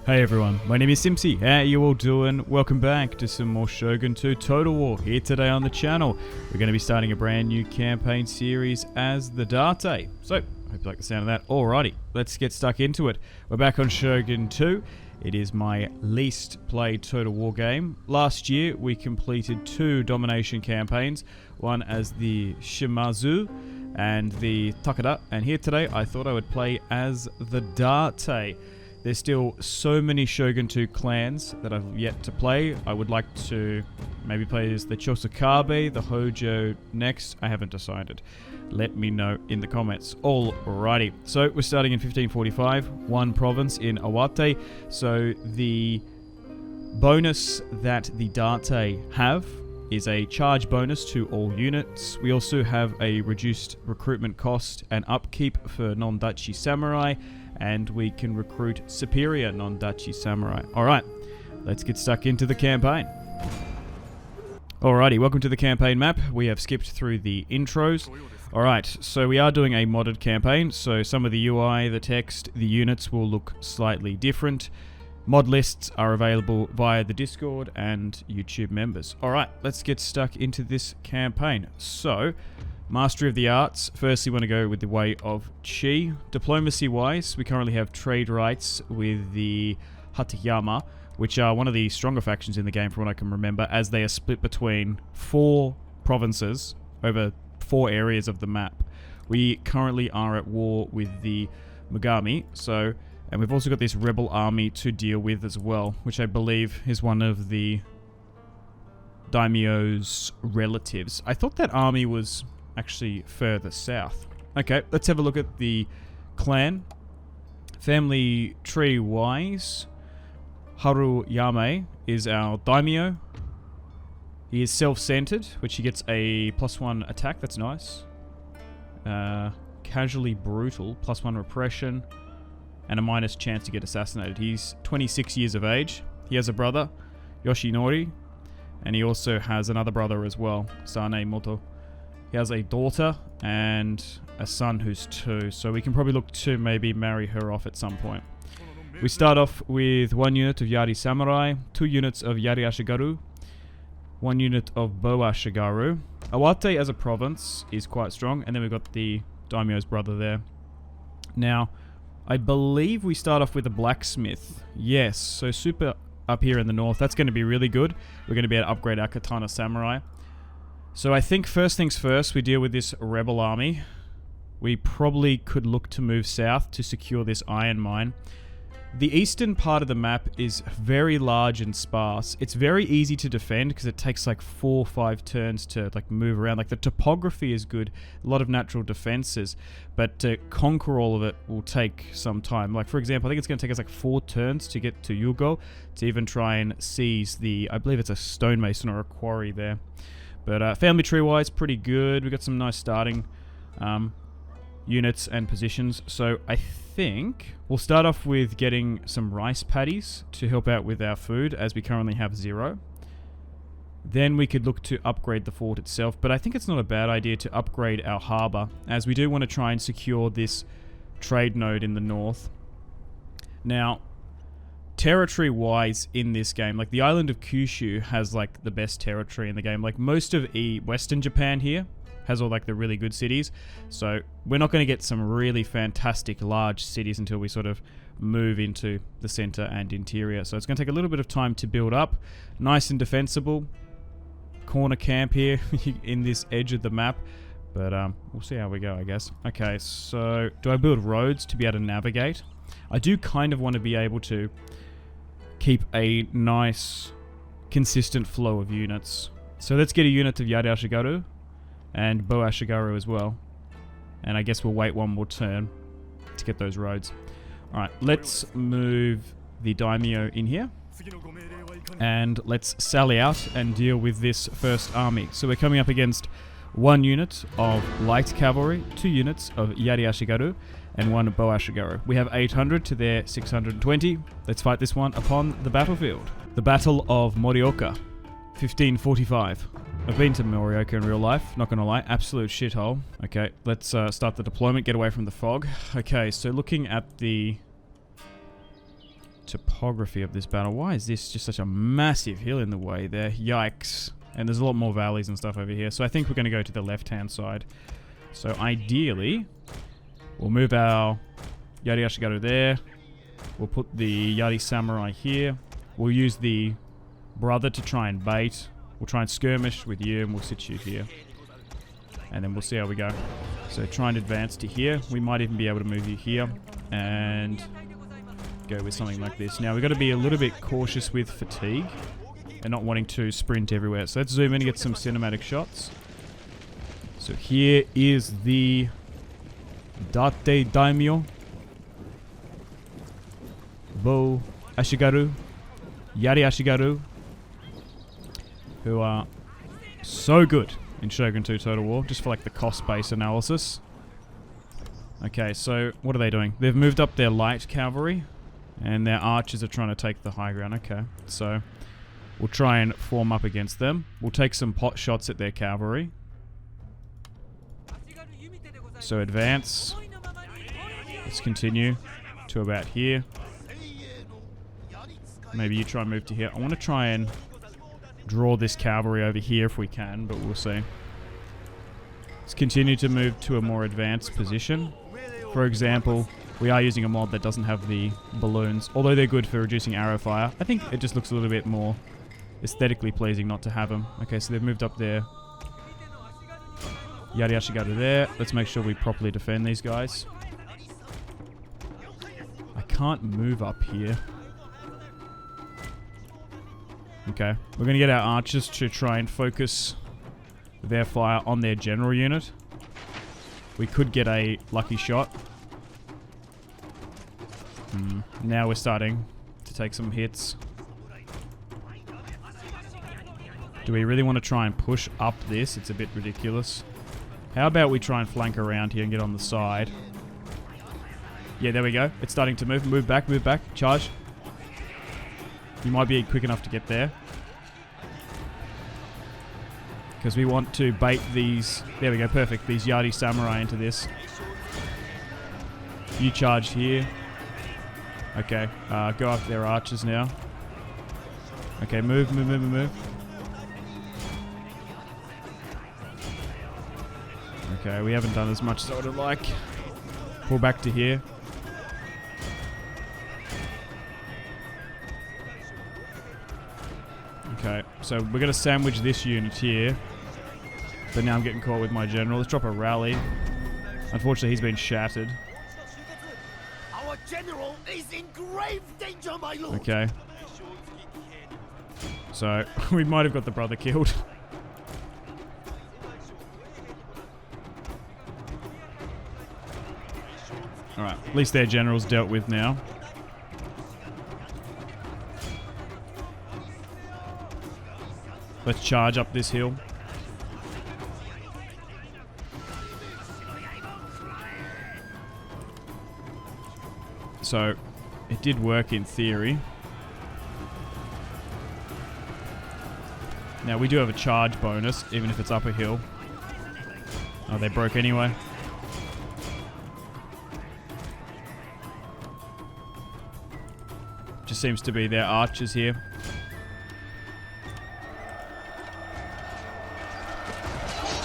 Hey everyone, my name is Simpsy. How you all doing? Welcome back to some more Shogun 2 Total War here today on the channel. We're going to be starting a brand new campaign series as the Date. So, I hope you like the sound of that. Alrighty, let's get stuck into it. We're back on Shogun 2. It is my least played Total War game. Last year we completed 2 domination campaigns, one as the Shimazu and the Takeda, and here today I thought I would play as the Date. There's still so many Shogun 2 clans that I've yet to play. I would like to maybe play as the Chosokabe, the Hojo next. I haven't decided. Let me know in the comments. Alrighty, so we're starting in 1545, one province in Awate. So the bonus that the Date have is a charge bonus to all units. We also have a reduced recruitment cost and upkeep for non-Dachi samurai, and we can recruit superior non-Dachi samurai. Alright, let's get stuck into the campaign. Alrighty, welcome to the campaign map. We have skipped through the intros. Alright, so we are doing a modded campaign, so some of the UI, the text, the units will look slightly different. Mod lists are available via the Discord and YouTube members. Alright, let's get stuck into this campaign. So, Mastery of the Arts. Firstly, want to go with the way of Chi. Diplomacy-wise, we currently have trade rights with the Hatayama, which are one of the stronger factions in the game from what I can remember, as they are split between 4 provinces over 4 areas of the map. We currently are at war with the Mogami, and we've also got this rebel army to deal with as well, which I believe is one of the daimyo's relatives. I thought that army was actually further south. Okay, let's have a look at the clan. Family tree wise, Haruyame is our daimyo. He is self-centered, which he gets a +1 attack, that's nice. Casually brutal, +1 repression, and a minus chance to get assassinated. He's 26 years of age. He has a brother, Yoshinori, and he also has another brother as well, Sane Moto. He has a daughter and a son who's 2, so we can probably look to maybe marry her off at some point. We start off with 1 unit of Yari Samurai, 2 units of Yari Ashigaru, 1 unit of Bo Ashigaru. Awate as a province is quite strong, and then we've got the daimyo's brother there. Now, I believe we start off with a blacksmith. Yes, so super up here in the north. That's going to be really good. We're going to be able to upgrade our katana samurai. So I think first things first, we deal with this rebel army. We probably could look to move south to secure this iron mine. The eastern part of the map is very large and sparse. It's very easy to defend because it takes like 4 or 5 turns to like move around. Like the topography is good, a lot of natural defenses, but to conquer all of it will take some time. Like for example, I think it's going to take us like 4 turns to get to Yugo to even try and seize the, I believe it's a stonemason or a quarry there. But family tree-wise, pretty good. We've got some nice starting units and positions. So I think we'll start off with getting some rice paddies to help out with our food, as we currently have 0. Then we could look to upgrade the fort itself. But I think it's not a bad idea to upgrade our harbour, as we do want to try and secure this trade node in the north. Now, territory-wise in this game, like the island of Kyushu has like the best territory in the game. Like most of Western Japan here has all like the really good cities. So we're not going to get some really fantastic large cities until we sort of move into the center and interior. So it's going to take a little bit of time to build up. Nice and defensible. Corner camp here in this edge of the map. But we'll see how we go, I guess. Okay, so do I build roads to be able to navigate? I do kind of want to be able to keep a nice, consistent flow of units. So let's get a unit of Yari Ashigaru and Bo Ashigaru as well. And I guess we'll wait 1 more turn to get those roads. Alright, let's move the daimyo in here. And let's sally out and deal with this first army. So we're coming up against 1 unit of light cavalry, 2 units of Yari Ashigaru, and 1 Bo Ashigaru. We have 800 to their 620. Let's fight this one upon the battlefield. The Battle of Moroka, 1545. I've been to Moroka in real life, not gonna lie, absolute shithole. Okay, let's start the deployment, get away from the fog. Okay, so looking at the topography of this battle. Why is this just such a massive hill in the way there? Yikes. And there's a lot more valleys and stuff over here. So I think we're going to go to the left-hand side. So ideally, we'll move our Yari Ashigaru there. We'll put the Yari Samurai here. We'll use the brother to try and bait. We'll try and skirmish with you, and we'll sit you here. And then we'll see how we go. So try and advance to here. We might even be able to move you here. And go with something like this. Now, we've got to be a little bit cautious with fatigue. And not wanting to sprint everywhere. So let's zoom in and get some cinematic shots. So here is the Date Daimyo. Bo Ashigaru. Yari Ashigaru. Who are so good in Shogun 2 Total War, just for like the cost-based analysis. Okay, so what are they doing? They've moved up their light cavalry, and their archers are trying to take the high ground. Okay, so we'll try and form up against them. We'll take some pot shots at their cavalry. So advance. Let's continue to about here. Maybe you try and move to here. I want to try and draw this cavalry over here if we can, but we'll see. Let's continue to move to a more advanced position. For example, we are using a mod that doesn't have the balloons, although they're good for reducing arrow fire. I think it just looks a little bit more aesthetically pleasing not to have them. Okay, so they've moved up there. Yari Ashigaru there. Let's make sure we properly defend these guys. I can't move up here. Okay, we're going to get our archers to try and focus their fire on their general unit. We could get a lucky shot. Now we're starting to take some hits. Do we really want to try and push up this? It's a bit ridiculous. How about we try and flank around here and get on the side? Yeah, there we go. It's starting to move. Move back, charge. You might be quick enough to get there. Because we want to bait these... There we go, perfect. These Yari Samurai into this. You charge here. Okay, go after their archers now. Okay, move. Okay, we haven't done as much as I would have liked. Pull back to here. Okay, so we're going to sandwich this unit here. But now I'm getting caught with my general. Let's drop a rally. Unfortunately, he's been shattered. Our general is in grave danger, my lord. Okay. So, we might have got the brother killed. Alright, at least their general's dealt with now. Let's charge up this hill. So, it did work in theory. Now, we do have a charge bonus, even if it's up a hill. Oh, they broke anyway. Just seems to be their archers here.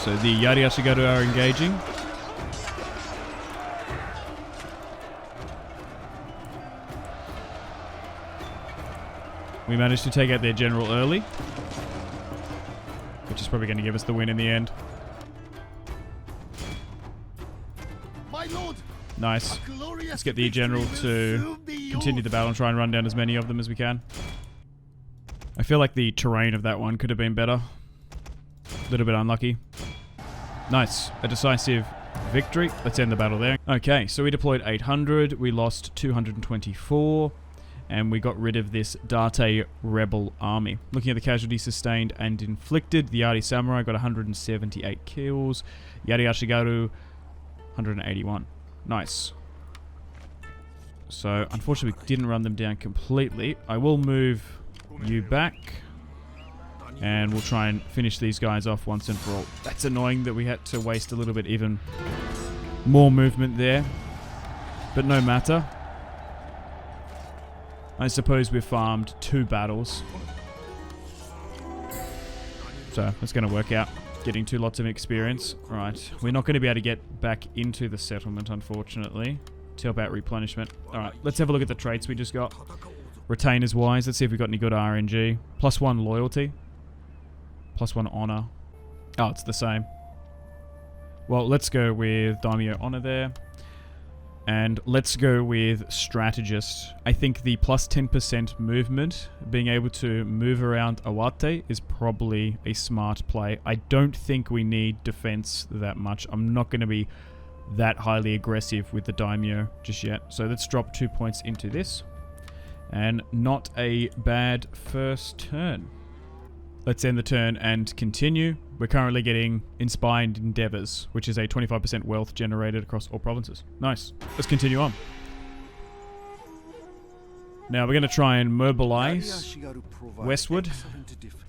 So the Yari Ashigaru are engaging. We managed to take out their general early, which is probably going to give us the win in the end. My lord, nice. Let's get the general to continue the battle and try and run down as many of them as we can. I feel like the terrain of that one could have been better. A little bit unlucky. Nice. A decisive victory. Let's end the battle there. Okay, so we deployed 800. We lost 224. And we got rid of this Date rebel army. Looking at the casualties sustained and inflicted, the Yari Samurai got 178 kills. Yari Ashigaru, 181. Nice. So, unfortunately, we didn't run them down completely. I will move you back. And we'll try and finish these guys off once and for all. That's annoying that we had to waste a little bit even more movement there. But no matter. I suppose we've farmed 2 battles. So that's going to work out. Getting 2 lots of experience. Right. We're not going to be able to get back into the settlement, unfortunately, to help out replenishment. Alright, let's have a look at the traits we just got. Retainers wise, let's see if we've got any good RNG. +1 loyalty. +1 honor. Oh, it's the same. Well, let's go with Daimyo honor there. And let's go with strategist. I think the +10% movement, being able to move around Awate, is probably a smart play. I don't think we need defense that much. I'm not going to be that highly aggressive with the Daimyo just yet. So let's drop 2 points into this. And not a bad first turn. Let's end the turn and continue. We're currently getting Inspired Endeavors, which is a 25% wealth generated across all provinces. Nice. Let's continue on. Now we're going to try and mobilize westward.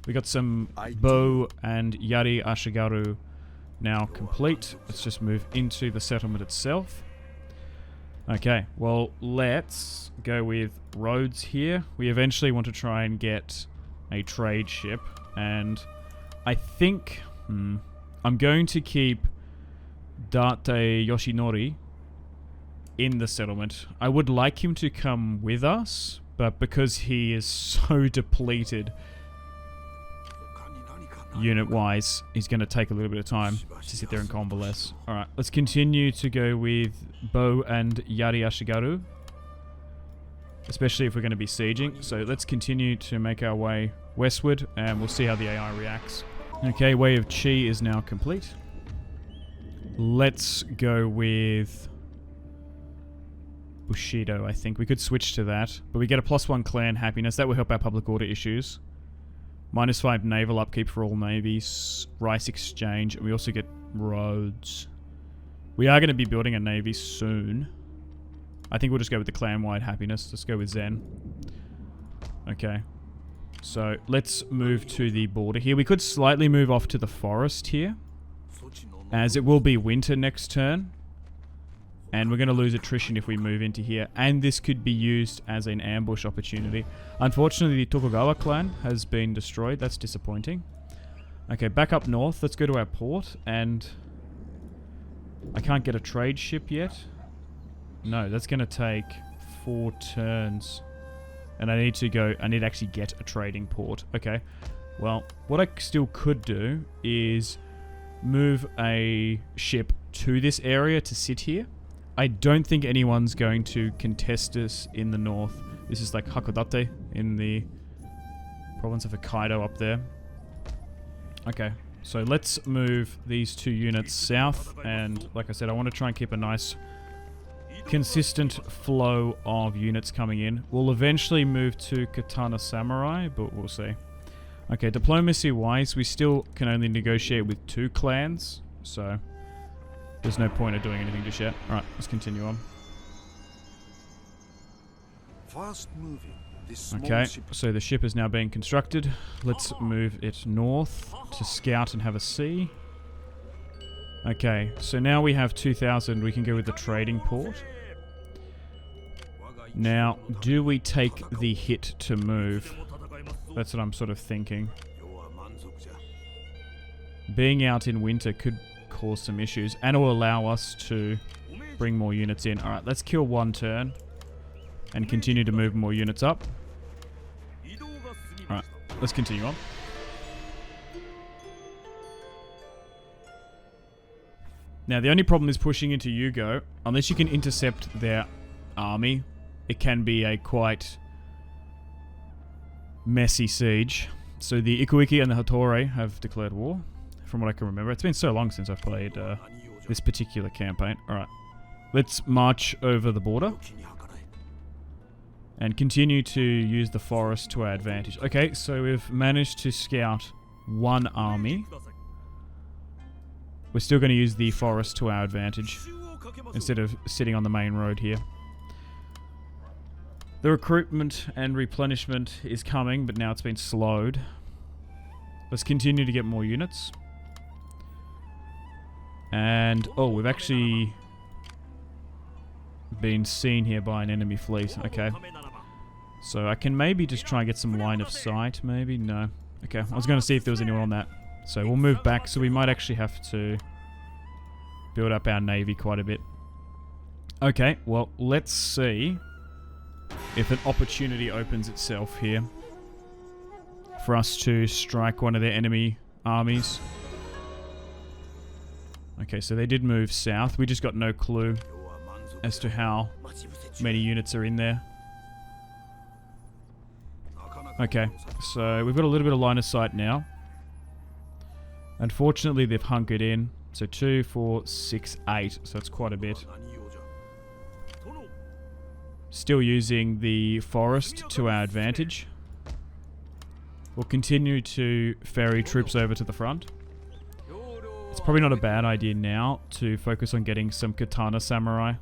We got some Bo and Yari Ashikaga now complete. Let's just move into the settlement itself. Okay, well, let's go with roads here. We eventually want to try and get a trade ship, and I think I'm going to keep Date Yoshinori in the settlement. I would like him to come with us, but because he is so depleted unit-wise, he's going to take a little bit of time to sit there and convalesce. Alright, let's continue to go with Bo and Yari Ashikaga, especially if we're going to be sieging. So let's continue to make our way westward, and we'll see how the AI reacts. Okay, Way of Chi is now complete. Let's go with Bushido, I think. We could switch to that, but we get a +1 clan happiness. That will help our public order issues. -5 naval upkeep for all navies. Rice exchange, and we also get roads. We are going to be building a navy soon. I think we'll just go with the clan-wide happiness. Let's go with Zen. Okay. So, let's move to the border here. We could slightly move off to the forest here, as it will be winter next turn. And we're going to lose attrition if we move into here. And this could be used as an ambush opportunity. Unfortunately, the Tokugawa clan has been destroyed. That's disappointing. Okay, back up north. Let's go to our port. And I can't get a trade ship yet. No, that's going to take 4 turns. And I need to actually get a trading port. Okay. Well, what I still could do is move a ship to this area to sit here. I don't think anyone's going to contest us in the north. This is like Hakodate in the province of Hokkaido up there. Okay, so let's move these 2 units south. And like I said, I want to try and keep a nice consistent flow of units coming in. We'll eventually move to Katana Samurai, but we'll see. Okay, diplomacy-wise, we still can only negotiate with 2 clans, so there's no point of doing anything just yet. Alright, let's continue on. Okay, so the ship is now being constructed. Let's move it north to scout and have a see. Okay, so now we have 2,000. We can go with the trading port. Now, do we take the hit to move? That's what I'm sort of thinking. Being out in winter could cause some issues, and it will allow us to bring more units in. Alright, let's kill 1 turn and continue to move more units up. Alright, let's continue on. Now, the only problem is pushing into Yugo. Unless you can intercept their army, it can be a quite messy siege. So the Ikuiki and the Hattori have declared war, from what I can remember. It's been so long since I've played this particular campaign. Alright, let's march over the border and continue to use the forest to our advantage. Okay, so we've managed to scout 1 army. We're still going to use the forest to our advantage instead of sitting on the main road here. The recruitment and replenishment is coming, but now it's been slowed. Let's continue to get more units. And, oh, we've actually been seen here by an enemy fleet. Okay. So I can maybe just try and get some line of sight, maybe? No. Okay, I was going to see if there was anyone on that. So we'll move back, so we might actually have to build up our navy quite a bit. Okay, well, let's see if an opportunity opens itself here for us to strike one of their enemy armies. Okay, so they did move south. We just got no clue as to how many units are in there. Okay, so we've got a little bit of line of sight now. Unfortunately, they've hunkered in. So 2, 4, 6, 8. So that's quite a bit. Still using the forest to our advantage. We'll continue to ferry troops over to the front. It's probably not a bad idea now to focus on getting some katana samurai.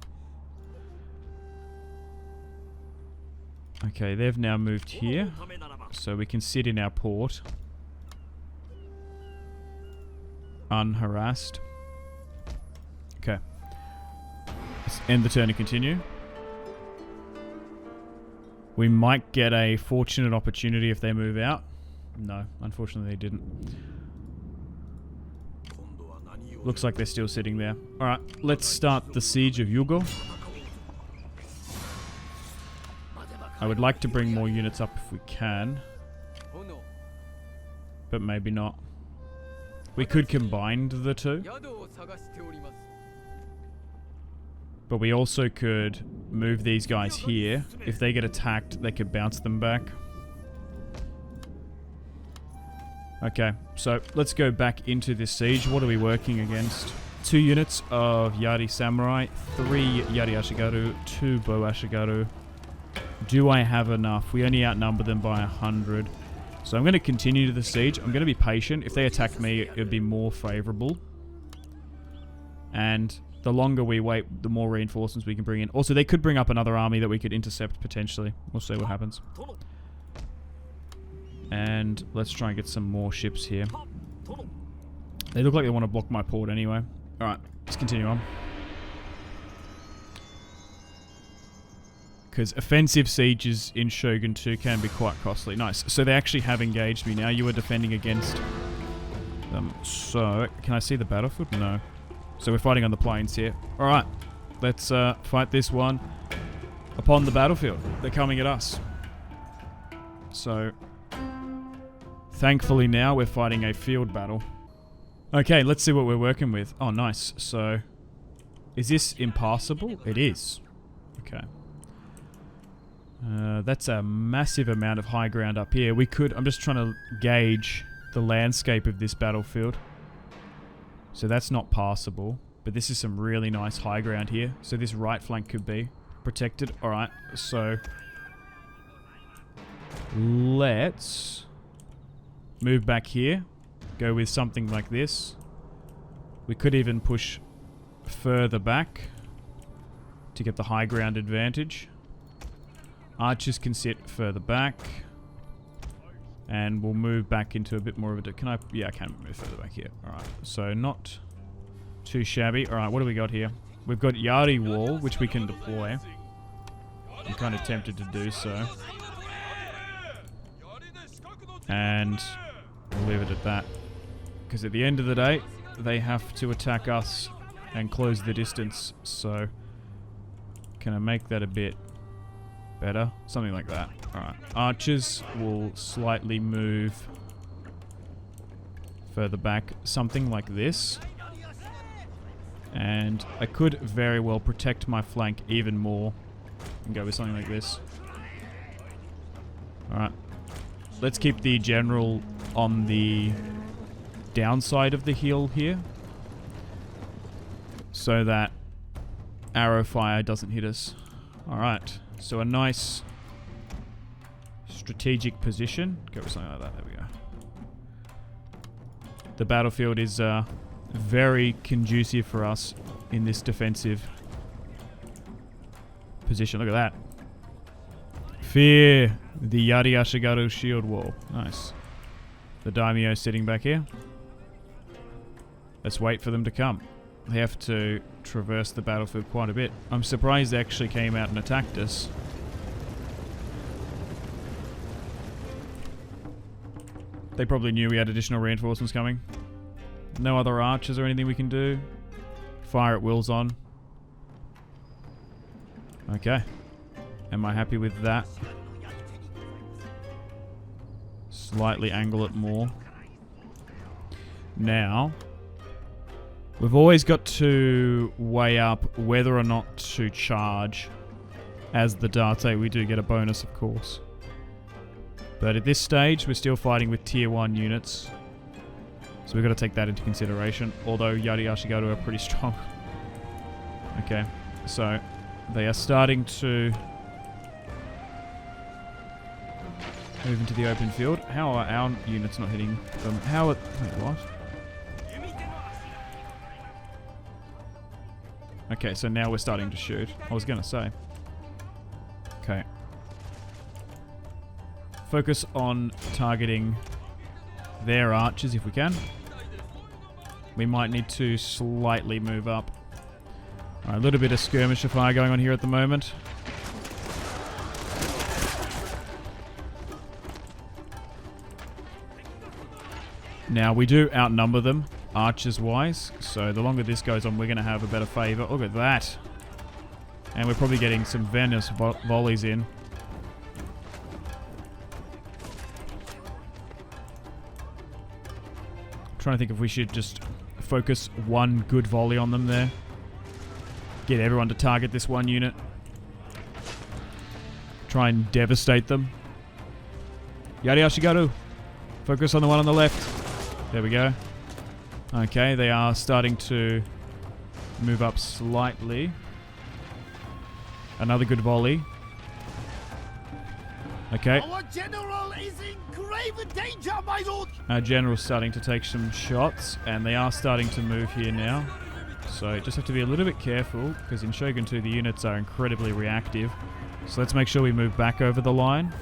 Okay, they've now moved here, so we can sit in our port unharassed. Okay, let's end the turn and continue. We might get a fortunate opportunity if they move out. No, unfortunately they didn't. Looks like they're still sitting there. Alright, let's start the siege of Yugo. I would like to bring more units up if we can. But maybe not. We could combine the two. But we also could move these guys here. If they get attacked, they could bounce them back. Okay, so let's go back into this siege. What are we working against? 2 units of Yari Samurai, 3 Yari Ashigaru, 2 Bow Ashigaru. Do I have enough? We only outnumber them by 100. So I'm going to continue to the siege. I'm going to be patient. If they attack me, it would be more favorable. And the longer we wait, the more reinforcements we can bring in. Also, they could bring up another army that we could intercept potentially. We'll see what happens. And let's try and get some more ships here. They look like they want to block my port anyway. Alright, let's continue on. Because offensive sieges in Shogun 2 can be quite costly. Nice. So they actually have engaged me now. You were defending against them. So, can I see the battlefield? No. So we're fighting on the plains here. Alright. Let's fight this one upon the battlefield. They're coming at us. So, thankfully now we're fighting a field battle. Okay, let's see what we're working with. Oh, nice. So, is this impassable? It is. Okay. That's a massive amount of high ground up here. We could... I'm just trying to gauge the landscape of this battlefield. So that's not passable. But this is some really nice high ground here. So this right flank could be protected. Alright, so... let's move back here. Go with something like this. We could even push further back to get the high ground advantage. Archers can sit further back. And we'll move back into a bit more of a... Can I... Yeah, I can move further back here. Alright, so not too shabby. Alright, what do we got here? We've got Yari Wall, which we can deploy. I'm kind of tempted to do so. And we'll leave it at that. Because at the end of the day, they have to attack us and close the distance. So, can I make that a bit better? Something like that. Alright. Archers will slightly move further back. Something like this. And I could very well protect my flank even more. And go with something like this. Alright. Let's keep the general on the downside of the hill here. So that arrow fire doesn't hit us. Alright. So a nice strategic position. Go with something like that. There we go. The battlefield is very conducive for us in this defensive position. Look at that. Fear the Yari Ashigaru shield wall. Nice. The daimyo sitting back here. Let's wait for them to come. They have to traverse the battlefield quite a bit. I'm surprised they actually came out and attacked us. They probably knew we had additional reinforcements coming. No other archers or anything we can do. Fire at will's on. Okay. Am I happy with that? Slightly angle it more. Now, we've always got to weigh up whether or not to charge. As the Date, we do get a bonus, of course. But at this stage, we're still fighting with tier 1 units. So we've got to take that into consideration. Although Yari Ashikaga are pretty strong. Okay, so they are starting to move into the open field. How are our units not hitting them? How are... Wait, what? Okay, so now we're starting to shoot. I was going to say. Okay. Focus on targeting their archers if we can. We might need to slightly move up. Alright, a little bit of skirmisher fire going on here at the moment. Now, we do outnumber them, archers-wise, so the longer this goes on, we're going to have a better favour. Look at that. And we're probably getting some venomous volleys in. I'm trying to think if we should just focus one good volley on them there. Get everyone to target this one unit. Try and devastate them. Yari Ashikaga. Focus on the one on the left. There we go. Okay, they are starting to move up slightly. Another good volley. Okay. Our general is in grave danger, my lord. Our general's starting to take some shots, and they are starting to move here now. So just have to be a little bit careful, because in Shogun 2 the units are incredibly reactive. So let's make sure we move back over the line.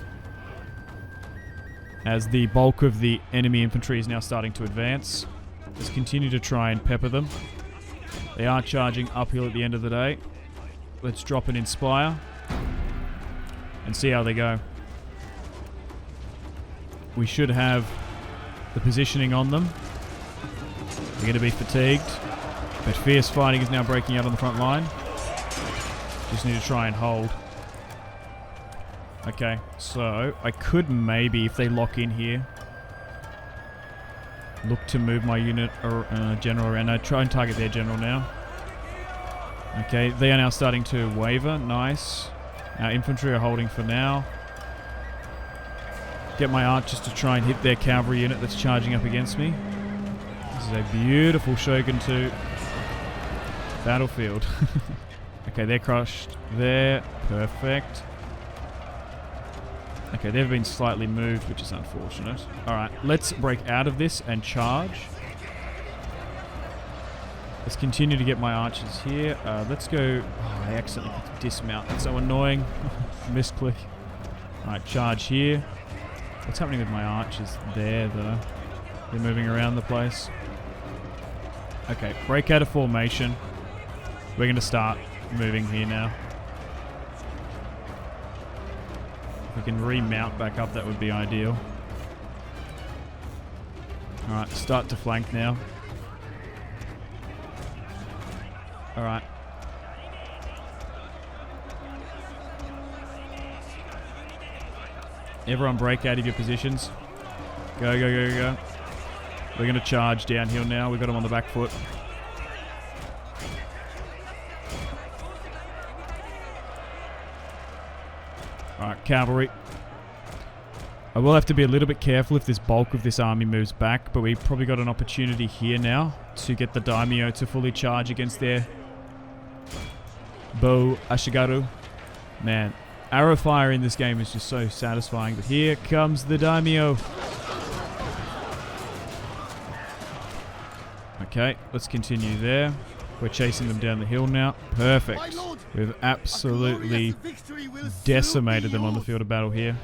As the bulk of the enemy infantry is now starting to advance. Let's continue to try and pepper them. They are charging uphill at the end of the day. Let's drop an Inspire. And see how they go. We should have the positioning on them. They're going to be fatigued. But fierce fighting is now breaking out on the front line. Just need to try and hold. Okay, so I could maybe, if they lock in here, look to move my unit or general around. No, try and target their general now. Okay, they are now starting to waver. Nice. Our infantry are holding for now. Get my archers to try and hit their cavalry unit that's charging up against me. This is a beautiful Shogun 2 battlefield. Okay, they're crushed there. Perfect. Okay, they've been slightly moved, which is unfortunate. Alright, let's break out of this and charge. Let's continue to get my archers here. Let's go... Oh, I accidentally dismount. That's so annoying. Misclick. Alright, charge here. What's happening with my archers there, though? They're moving around the place. Okay, break out of formation. We're going to start moving here now. If we can remount back up, that would be ideal. Alright, start to flank now. Alright. Everyone break out of your positions. Go, go, go, go. We're going to charge downhill now. We've got them on the back foot. Alright, cavalry. I will have to be a little bit careful if this bulk of this army moves back, but we've probably got an opportunity here now to get the daimyo to fully charge against their bow Ashikaga. Man, arrow fire in this game is just so satisfying, but here comes the daimyo. Okay, let's continue there. We're chasing them down the hill now. Perfect. We've absolutely decimated them on the field of battle here.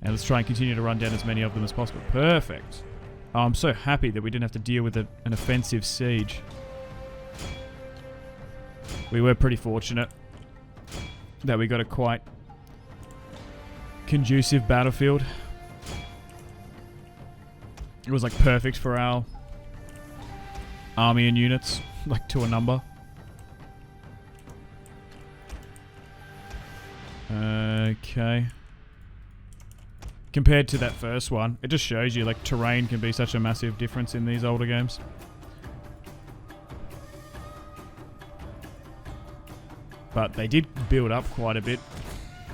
And let's try and continue to run down as many of them as possible. Perfect. Oh, I'm so happy that we didn't have to deal with an offensive siege. We were pretty fortunate that we got a quite conducive battlefield. It was like perfect for our army and units, like to a number. Okay. Compared to that first one, it just shows you like terrain can be such a massive difference in these older games. But they did build up quite a bit.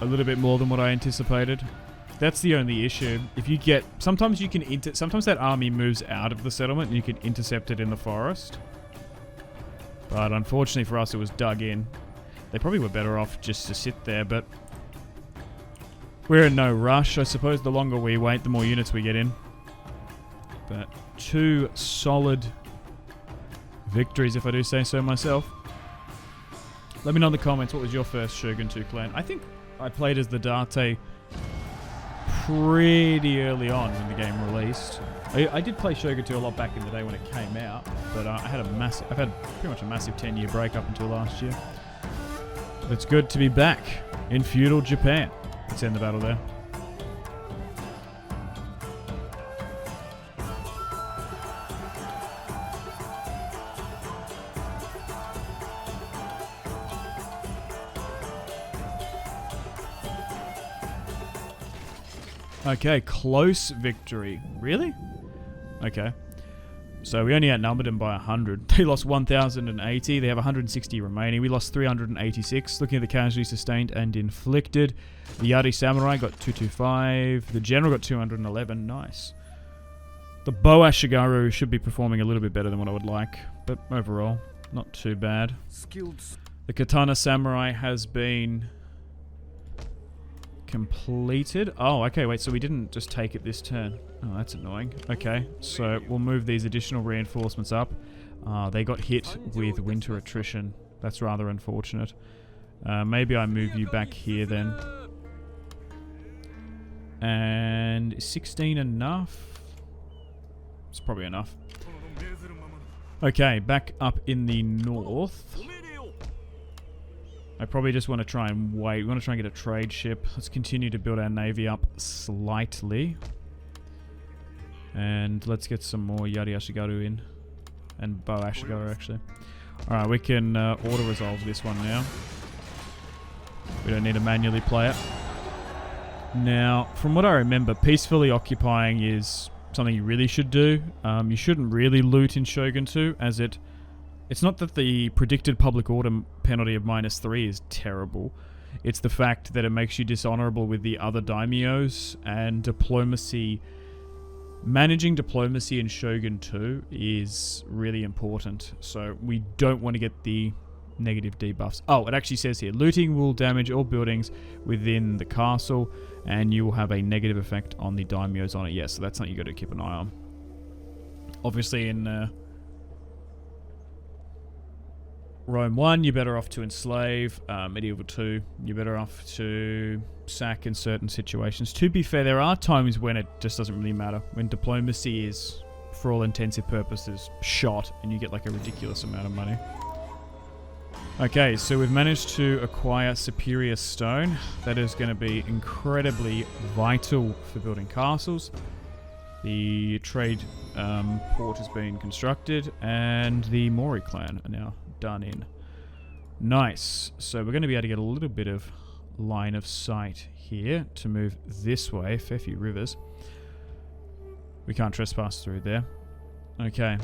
A little bit more than what I anticipated. That's the only issue. If you get... Sometimes you can... Sometimes that army moves out of the settlement and you can intercept it in the forest. But unfortunately for us, it was dug in. They probably were better off just to sit there, but... We're in no rush. I suppose the longer we wait, the more units we get in. But 2 solid victories, if I do say so myself. Let me know in the comments, what was your first Shogun 2 clan? I think I played as the Date pretty early on when the game released. I did play Shogun 2 a lot back in the day when it came out, but I've had pretty much a massive 10-year break up until last year. But it's good to be back in feudal Japan. Let's end the battle there. Okay, close victory. Really? Okay. So we only outnumbered them by 100. They lost 1,080. They have 160 remaining. We lost 386. Looking at the casualties sustained and inflicted. The Yari Samurai got 225. The General got 211. Nice. The Bow Ashigaru should be performing a little bit better than what I would like. But overall, not too bad. The Katana Samurai has been... completed. Oh, okay, wait, so we didn't just take it this turn. Oh, that's annoying. Okay, so we'll move these additional reinforcements up. They got hit with winter attrition. That's rather unfortunate. Maybe I move you back here then. And is 16 enough? It's probably enough. Okay, back up in the north. I probably just want to try and wait. We want to try and get a trade ship. Let's continue to build our navy up slightly. And let's get some more Yari Ashigaru in. And Bow Ashigaru, actually. Alright, we can auto-resolve this one now. We don't need to manually play it. Now, from what I remember, peacefully occupying is something you really should do. You shouldn't really loot in Shogun 2, as it's not that the predicted public order penalty of -3 is terrible. It's the fact that it makes you dishonorable with the other daimyos, and diplomacy... Managing diplomacy in Shogun 2 is really important, so we don't want to get the negative debuffs. Oh, it actually says here, looting will damage all buildings within the castle, and you will have a negative effect on the daimyos on it. Yes, so that's something you got to keep an eye on. Obviously in... Rome 1, you're better off to enslave. Medieval 2, you're better off to sack in certain situations. To be fair, there are times when it just doesn't really matter. When diplomacy is, for all intensive purposes, shot, and you get like a ridiculous amount of money. Okay, so we've managed to acquire superior stone. That is going to be incredibly vital for building castles. The trade port has been constructed, and the Mori clan are now done in. Nice. So we're going to be able to get a little bit of line of sight here to move this way. Fair few rivers. We can't trespass through there. Okay.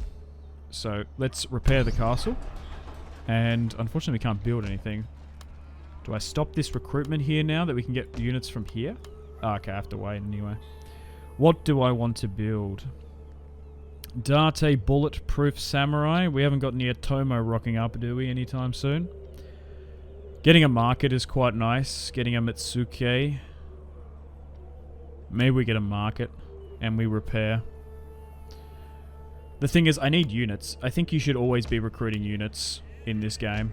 So let's repair the castle. And unfortunately we can't build anything. Do I stop this recruitment here now that we can get units from here? Oh, okay, I have to wait anyway. What do I want to build? Date bulletproof samurai. We haven't got near Tomo rocking up, do we, anytime soon? Getting a market is quite nice. Getting a Mitsuke. Maybe we get a market and we repair. The thing is, I need units. I think you should always be recruiting units in this game.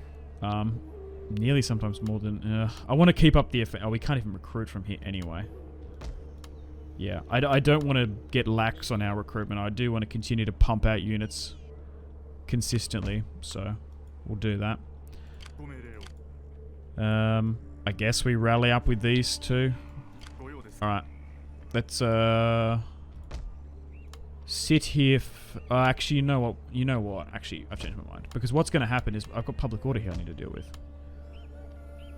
Nearly sometimes more than... I want to keep up the effect. Oh, we can't even recruit from here anyway. Yeah, I don't want to get lax on our recruitment. I do want to continue to pump out units consistently, so we'll do that. I guess we rally up with these two. Alright, let's sit here. Actually, you know what? You know what? Actually, I've changed my mind. Because what's going to happen is I've got public order here I need to deal with.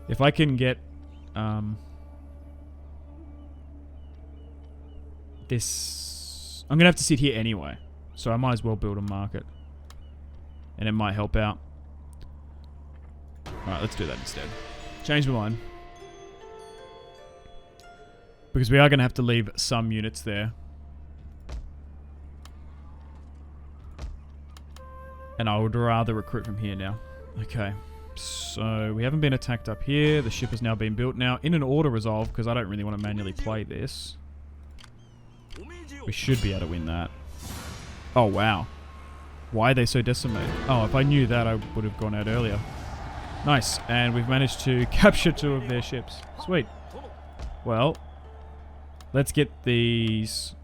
If I can get this, I'm going to have to sit here anyway. So I might as well build a market. And it might help out. Alright, let's do that instead. Change my mind. Because we are going to have to leave some units there. And I would rather recruit from here now. Okay. So, we haven't been attacked up here. The ship has now been built now. In an order resolve, because I don't really want to manually play this. We should be able to win that. Oh, wow. Why are they so decimated? Oh, if I knew that, I would have gone out earlier. Nice. And we've managed to capture 2 of their ships. Sweet. Well, let's get these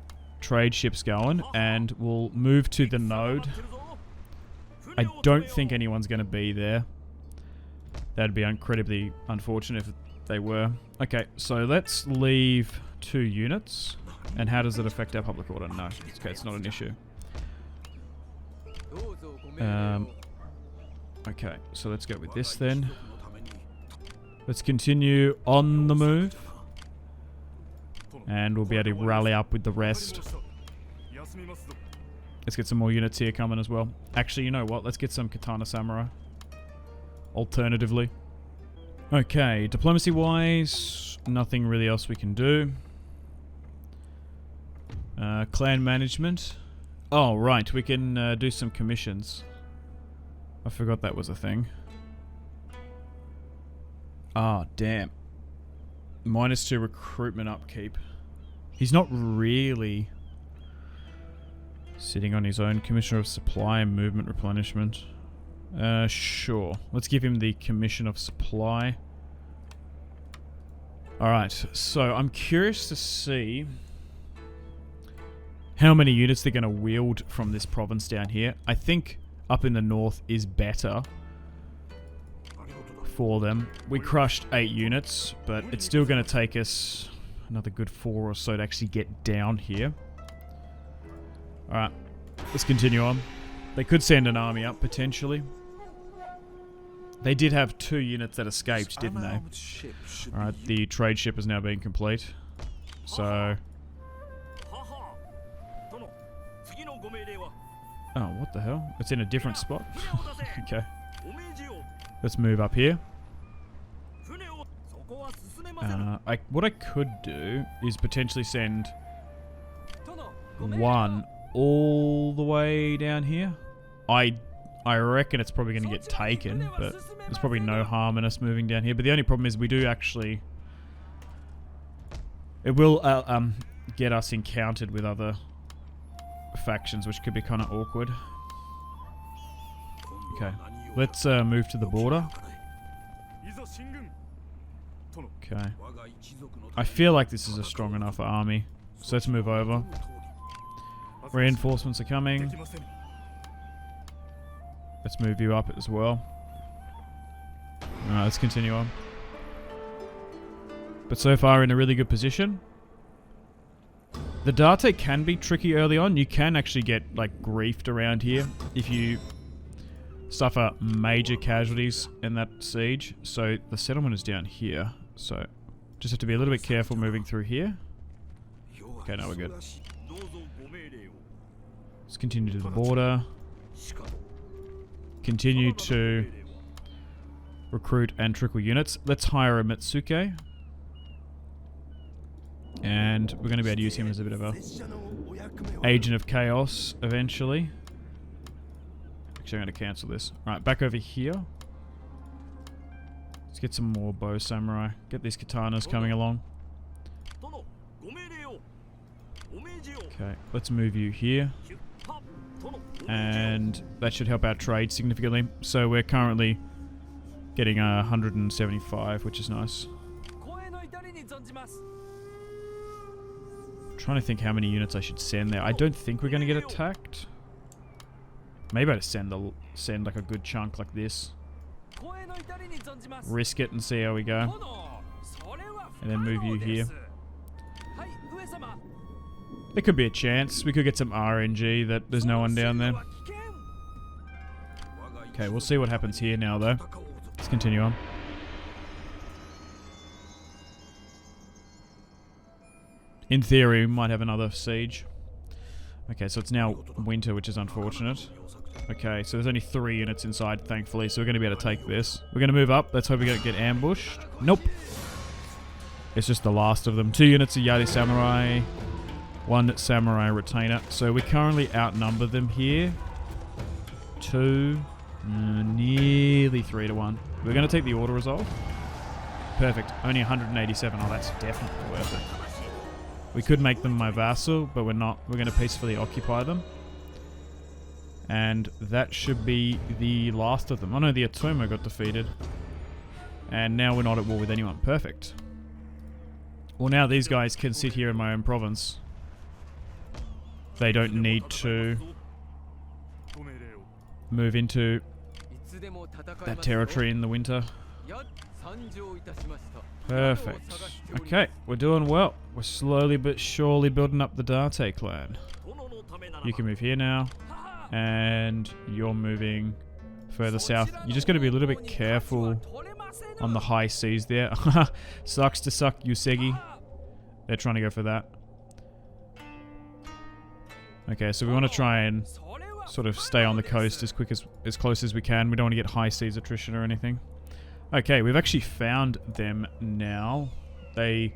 trade ships going, and we'll move to the node. I don't think anyone's going to be there. That'd be incredibly unfortunate if they were. Okay, so let's leave 2 units. And how does it affect our public order? No, okay, it's not an issue. Okay, so let's go with this then. Let's continue on the move. And we'll be able to rally up with the rest. Let's get some more units here coming as well. Actually, you know what? Let's get some Katana Samurai. Alternatively. Okay, diplomacy-wise, nothing really else we can do. Clan management. Oh, right, we can do some commissions. I forgot that was a thing. Ah, damn. -2 recruitment upkeep. He's not really sitting on his own. Commissioner of Supply and Movement Replenishment. Sure. Let's give him the Commission of Supply. Alright, so I'm curious to see how many units they're going to wield from this province down here. I think up in the north is better for them. We crushed 8 units, but it's still going to take us another good 4 or so to actually get down here. Alright, let's continue on. They could send an army up, potentially. They did have 2 units that escaped, didn't they? Alright, the trade ship has now been complete. So... oh, what the hell? It's in a different spot? Okay. Let's move up here. What I could do is potentially send 1 all the way down here. I reckon it's probably going to get taken, but there's probably no harm in us moving down here. But the only problem is we do actually... it will get us encountered with other factions, which could be kind of awkward. Okay, let's move to the border. Okay. I feel like this is a strong enough army, so let's move over. Reinforcements are coming. Let's move you up as well. Alright, let's continue on. But so far in a really good position. The Date can be tricky early on. You can actually get like griefed around here if you suffer major casualties in that siege. So the settlement is down here. So just have to be a little bit careful moving through here. Okay, now we're good. Let's continue to the border. Continue to recruit and trickle units. Let's hire a Mitsuke. And we're going to be able to use him as a bit of a agent of chaos eventually. Actually, I'm going to cancel this. Alright, back over here. Let's get some more bow samurai. Get these katanas coming along. Okay, let's move you here. And that should help our trade significantly. So we're currently getting 175, which is nice. I'm trying to think how many units I should send there. I don't think we're going to get attacked. Maybe I'd send like a good chunk like this. Risk it and see how we go. And then move you here. There could be a chance. We could get some RNG that there's no one down there. Okay, we'll see what happens here now, though. Let's continue on. In theory, we might have another siege. Okay, so it's now winter, which is unfortunate. Okay, so there's only 3 units inside, thankfully, so we're going to be able to take this. We're going to move up. Let's hope we don't get ambushed. Nope. It's just the last of them. 2 units of Yari Samurai. 1 Samurai Retainer. So we currently outnumber them here. 2... nearly 3 to 1. We're going to take the auto resolve. Perfect. Only 187. Oh, that's definitely worth it. We could make them my vassal, but we're not. We're going to peacefully occupy them. And that should be the last of them. Oh no, the Atomo got defeated. And now we're not at war with anyone. Perfect. Well, now these guys can sit here in my own province. They don't need to move into that territory in the winter. Perfect. Okay, we're doing well. We're slowly but surely building up the Date clan. You can move here now. And you're moving further south. You're just going to be a little bit careful on the high seas there. Sucks to suck, Usegi. They're trying to go for that. Okay, so we want to try and sort of stay on the coast as close as we can. We don't want to get high seas attrition or anything. Okay, we've actually found them now. They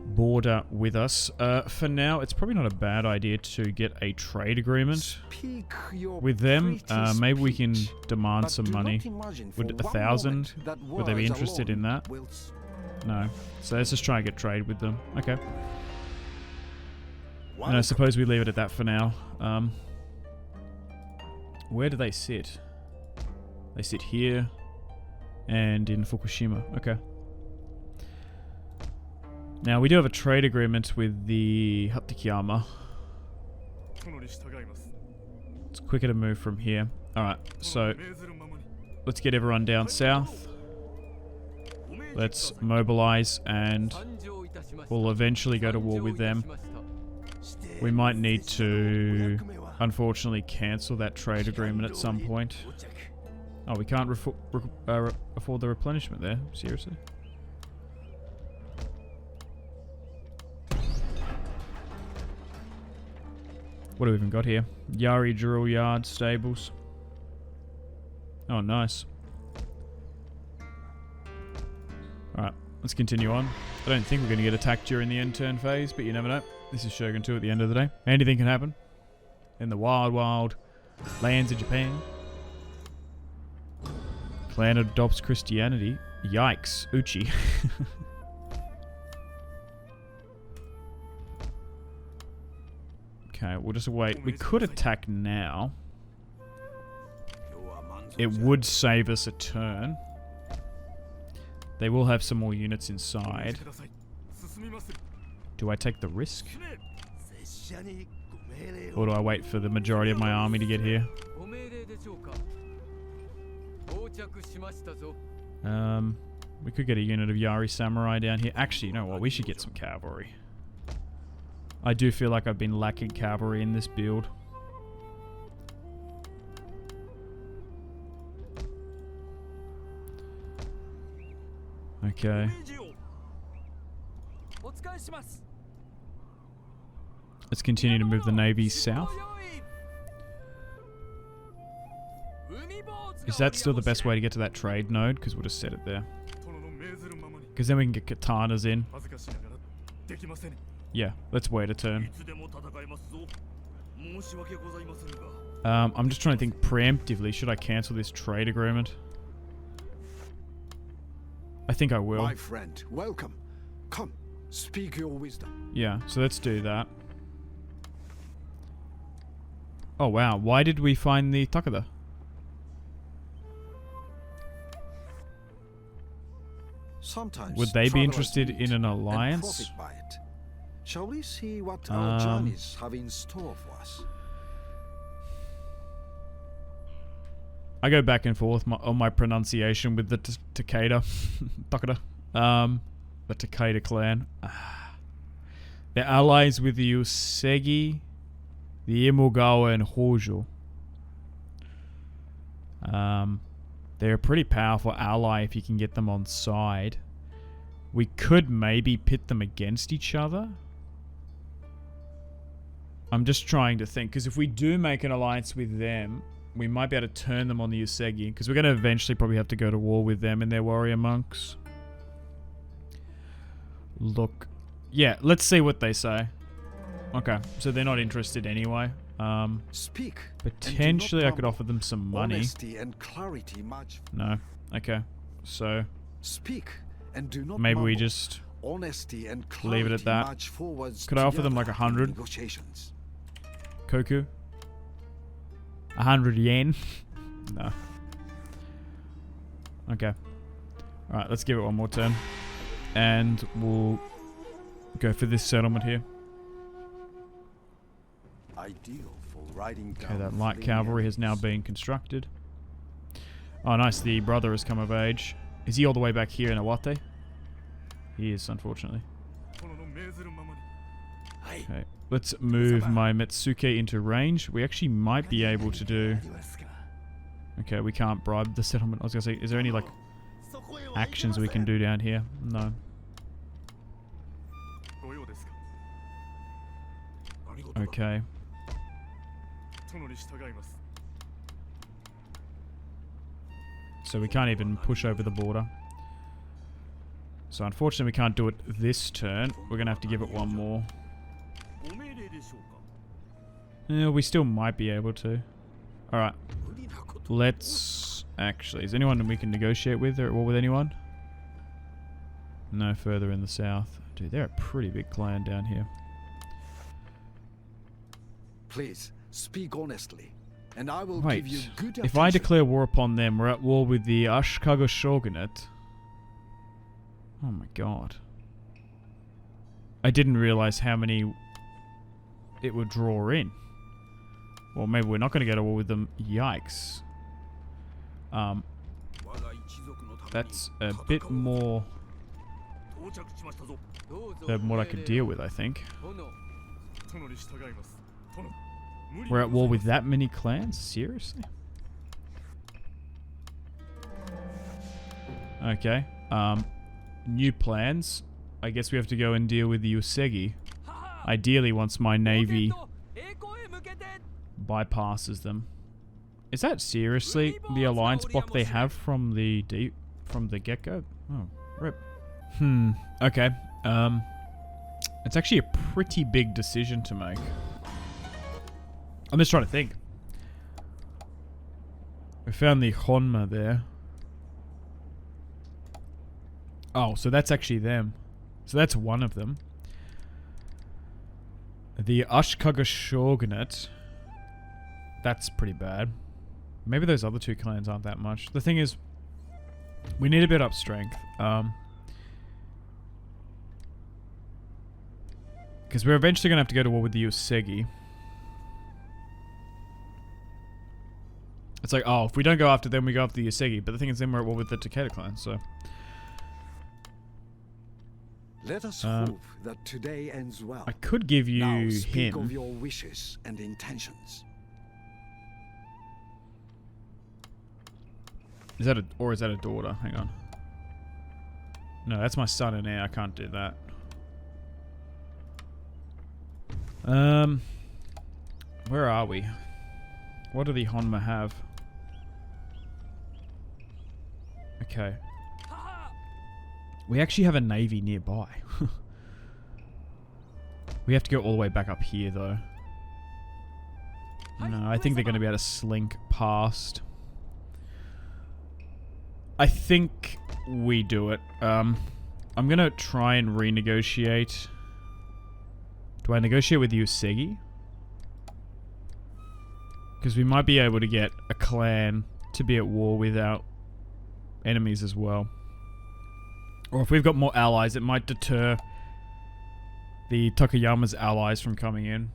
border with us. For now, it's probably not a bad idea to get a trade agreement with them. Maybe we can demand some money. Would 1,000? Would they be interested in that? No. So let's just try and get trade with them. Okay. And I suppose we leave it at that for now. Where do they sit? They sit here and in Fukushima. Okay. Now, we do have a trade agreement with the Hatakeyama. It's quicker to move from here. Alright, so let's get everyone down south. Let's mobilize and we'll eventually go to war with them. We might need to, unfortunately, cancel that trade agreement at some point. Oh, we can't afford the replenishment there? Seriously? What have we even got here? Yari Drill Yard Stables. Oh, nice. Alright, let's continue on. I don't think we're going to get attacked during the end turn phase, but you never know. This is Shogun 2 at the end of the day. Anything can happen. In the wild, wild lands of Japan. Clan adopts Christianity. Yikes. Uchi. Okay, we'll just wait. We could attack now. It would save us a turn. They will have some more units inside. Do I take the risk? Or do I wait for the majority of my army to get here? We could get a unit of Yari Samurai down here. Actually, you know what? We should get some cavalry. I do feel like I've been lacking cavalry in this build. Okay. Let's continue to move the navy south. Is that still the best way to get to that trade node? Because we'll just set it there. Because then we can get katanas in. Yeah, let's wait a turn. I'm just trying to think preemptively. Should I cancel this trade agreement? I think I will. My friend, welcome. Come, speak your wisdom. Yeah, so let's do that. Oh wow, why did we find the Takada? Sometimes would they be interested in an alliance? Shall we see what our journeys have in store for us? I go back and forth on my pronunciation with the Takeda. Takeda. The Takeda clan. They're allies with the Usegi, the Imagawa, and Hojo. They're a pretty powerful ally if you can get them on side. We could maybe pit them against each other. I'm just trying to think, because if we do make an alliance with them, we might be able to turn them on the Usegi, because we're going to eventually probably have to go to war with them and their warrior monks. Look. Yeah, let's see what they say. Okay, so they're not interested anyway. Speak. Potentially I could offer them some money. Honesty and clarity match. No. Okay. So Speak and do not maybe we mumble. just Honesty and leave it at that. match forwards Could I offer them like together in 100? negotiations. Koku? 100 yen? No. Okay. Alright, let's give it one more turn. And we'll go for this settlement here. Ideal for riding Okay, down that light fleeing cavalry has now enemies. been constructed. Oh, nice. The brother has come of age. Is he all the way back here in Awate? He is, unfortunately. Okay, let's move my Metsuke into range. We actually might be able to do... Okay, we can't bribe the settlement. I was going to say, is there any, like, actions we can do down here? No. Okay. So we can't even push over the border. So unfortunately we can't do it this turn. We're going to have to give it one more. Yeah, we still might be able to. Alright. Let's... Actually, is anyone we can negotiate with or at war with anyone? No further in the south. Dude, they're a pretty big clan down here. Please speak honestly, and I will Wait, give you good if I attention. declare war upon them, we're at war with the Ashikaga shogunate. Oh my god. I didn't realize how many it would draw in. Well, maybe we're not going to go to war with them. Yikes. That's a bit more than what I could deal with, I think. We're at war with that many clans? Seriously? Okay. New plans. I guess we have to go and deal with the Usegi. Ideally, once my navy bypasses them. Is that seriously the alliance block they have from the get-go? Oh, rip. Okay. It's actually a pretty big decision to make. I'm just trying to think. We found the Honma there. Oh, so that's actually them. So that's one of them. The Ashikaga shogunate. That's pretty bad. Maybe those other two clans aren't that much. The thing is, we need a bit up strength. Because we're eventually going to have to go to war with the Usegi. It's like, oh, if we don't go after them, we go after the Usegi. But the thing is, then we're at war with the Takeda clan, so... Let us hope that today ends well. I could give you now speak him. of your wishes and intentions. Is that a daughter? Hang on. No, that's my son and heir. I can't do that. Where are we? What do the Honma have? Okay. We actually have a navy nearby. We have to go all the way back up here, though. No, I think they're going to be able to slink past. I think we do it. I'm going to try and renegotiate. Do I negotiate with Usegi? Because we might be able to get a clan to be at war with our enemies as well. Or if we've got more allies, it might deter the Takayama's allies from coming in.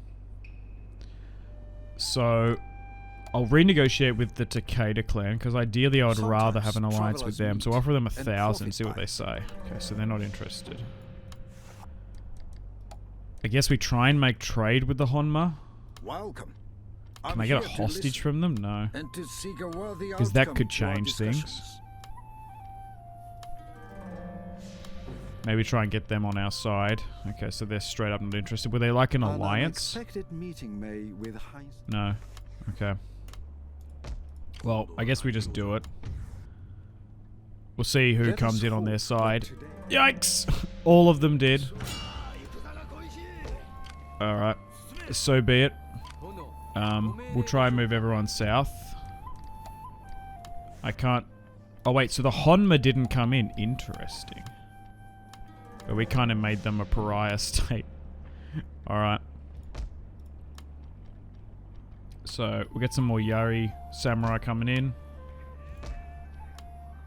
So, I'll renegotiate with the Takeda clan, because ideally I would rather have an alliance with them. So offer them 1,000 and see what they say. Okay, so they're not interested. I guess we try and make trade with the Honma. Welcome. Can I get a hostage from them? No. And to seek a worthy Because that outcome could to our change things. discussions. Maybe try and get them on our side. Okay, so they're straight up not interested. Were they like an alliance? Unexpected meeting may with Heinz. No. Okay. Well, I guess we just do it. We'll see who Let comes us in on their hope side. that today- Yikes! All of them did. Alright. So be it. We'll try and move everyone south. I can't... Oh wait, so the Honma didn't come in. Interesting. But we kind of made them a pariah state. Alright. So, we'll get some more Yari samurai coming in.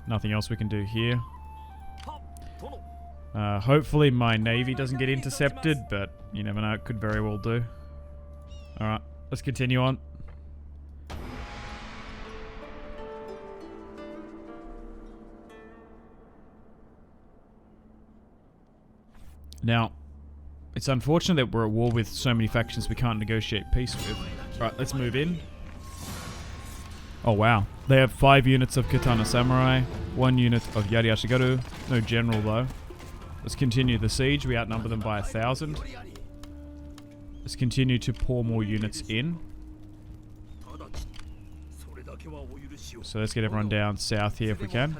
Nothing else we can do here. Hopefully my navy doesn't get intercepted, but you never know, it could very well do. Alright, let's continue on. Now, it's unfortunate that we're at war with so many factions we can't negotiate peace with. Alright, let's move in. Oh wow. They have 5 units of Katana Samurai, 1 unit of Yari Ashigaru, no general though. Let's continue the siege, we outnumber them by 1,000. Let's continue to pour more units in. So let's get everyone down south here if we can.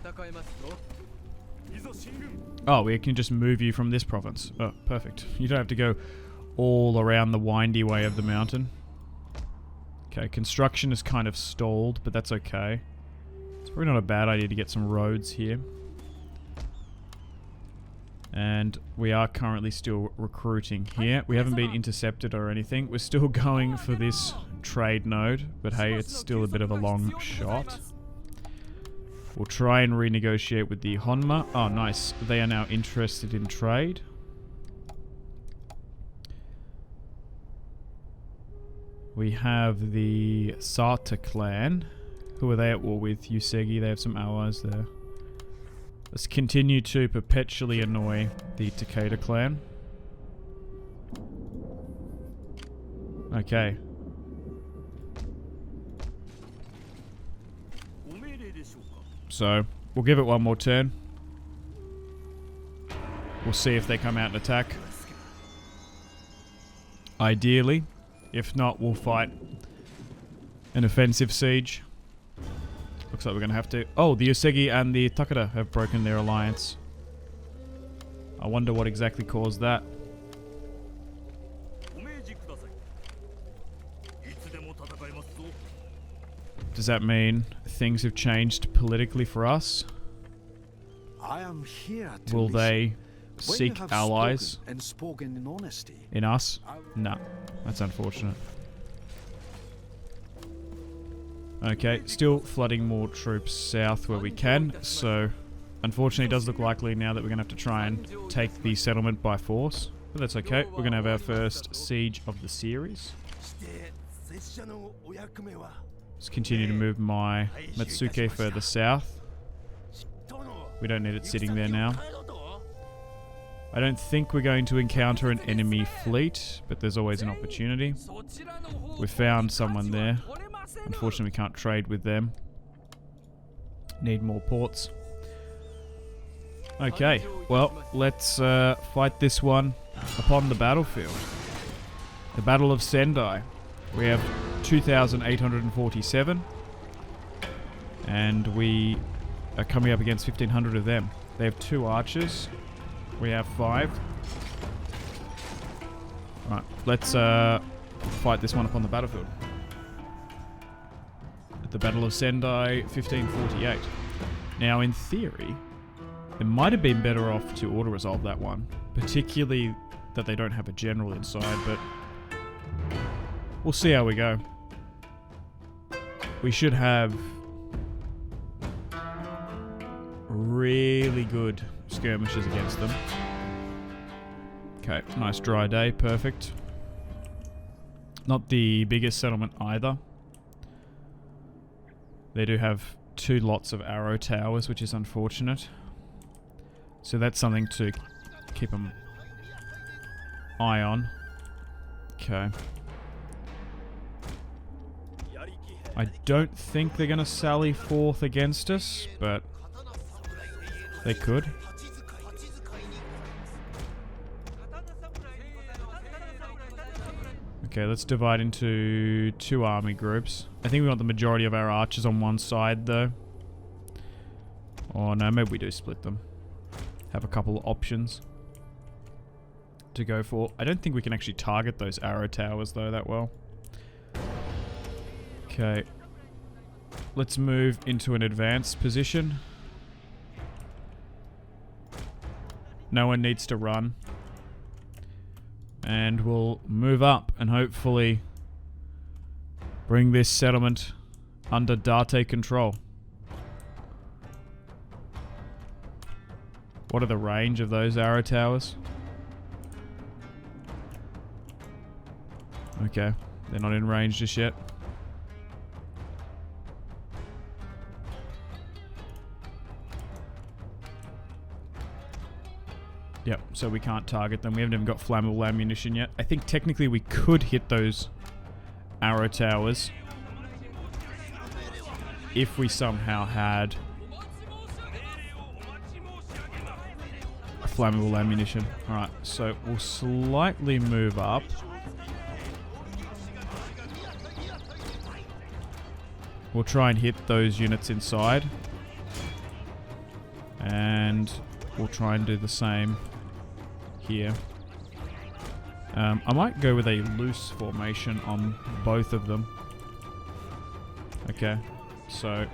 Oh, we can just move you from this province. Oh, perfect. You don't have to go all around the windy way of the mountain. Okay, construction is kind of stalled, but that's okay. It's probably not a bad idea to get some roads here. And we are currently still recruiting here. We haven't been intercepted or anything. We're still going for this trade node, but hey, it's still a bit of a long shot. We'll try and renegotiate with the Honma. Oh, nice. They are now interested in trade. We have the Sata clan. Who are they at war with? Usegi. They have some allies there. Let's continue to perpetually annoy the Takeda clan. Okay. So, we'll give it one more turn. We'll see if they come out and attack. Ideally. If not, we'll fight an offensive siege. Looks like we're going to have to... Oh, the Usegi and the Takeda have broken their alliance. I wonder what exactly caused that. Does that mean things have changed politically for us? I am here to Will listen. they When you seek have allies spoken and spoken in honesty, in us? No, that's unfortunate. Okay, still flooding more troops south where we can, so unfortunately it does look likely now that we're going to have to try and take the settlement by force. But that's okay, we're going to have our first siege of the series. Let's continue to move my Matsuke further south. We don't need it sitting there now. I don't think we're going to encounter an enemy fleet, but there's always an opportunity. We found someone there. Unfortunately, we can't trade with them. Need more ports. Okay, well, let's fight this one upon the battlefield. The Battle of Sendai. We have 2,847. And we are coming up against 1,500 of them. They have 2 archers. We have 5. Right, let's fight this one upon the battlefield. At the Battle of Sendai, 1548. Now, in theory, it might have been better off to auto-resolve that one. Particularly that they don't have a general inside, but we'll see how we go. We should have really good skirmishes against them. Okay, nice dry day, perfect. Not the biggest settlement either. They do have 2 lots of arrow towers, which is unfortunate. So that's something to keep an eye on. Okay. I don't think they're going to sally forth against us, but they could. Okay, let's divide into 2 army groups. I think we want the majority of our archers on one side, though. Or no, maybe we do split them. Have a couple of options to go for. I don't think we can actually target those arrow towers, though, that well. Okay. Let's move into an advanced position. No one needs to run. And we'll move up and hopefully bring this settlement under Date control. What are the range of those arrow towers? Okay, they're not in range just yet. Yep, so we can't target them. We haven't even got flammable ammunition yet. I think technically we could hit those arrow towers if we somehow had flammable ammunition. Alright, so we'll slightly move up. We'll try and hit those units inside. And we'll try and do the same here. I might go with a loose formation on both of them. Okay, so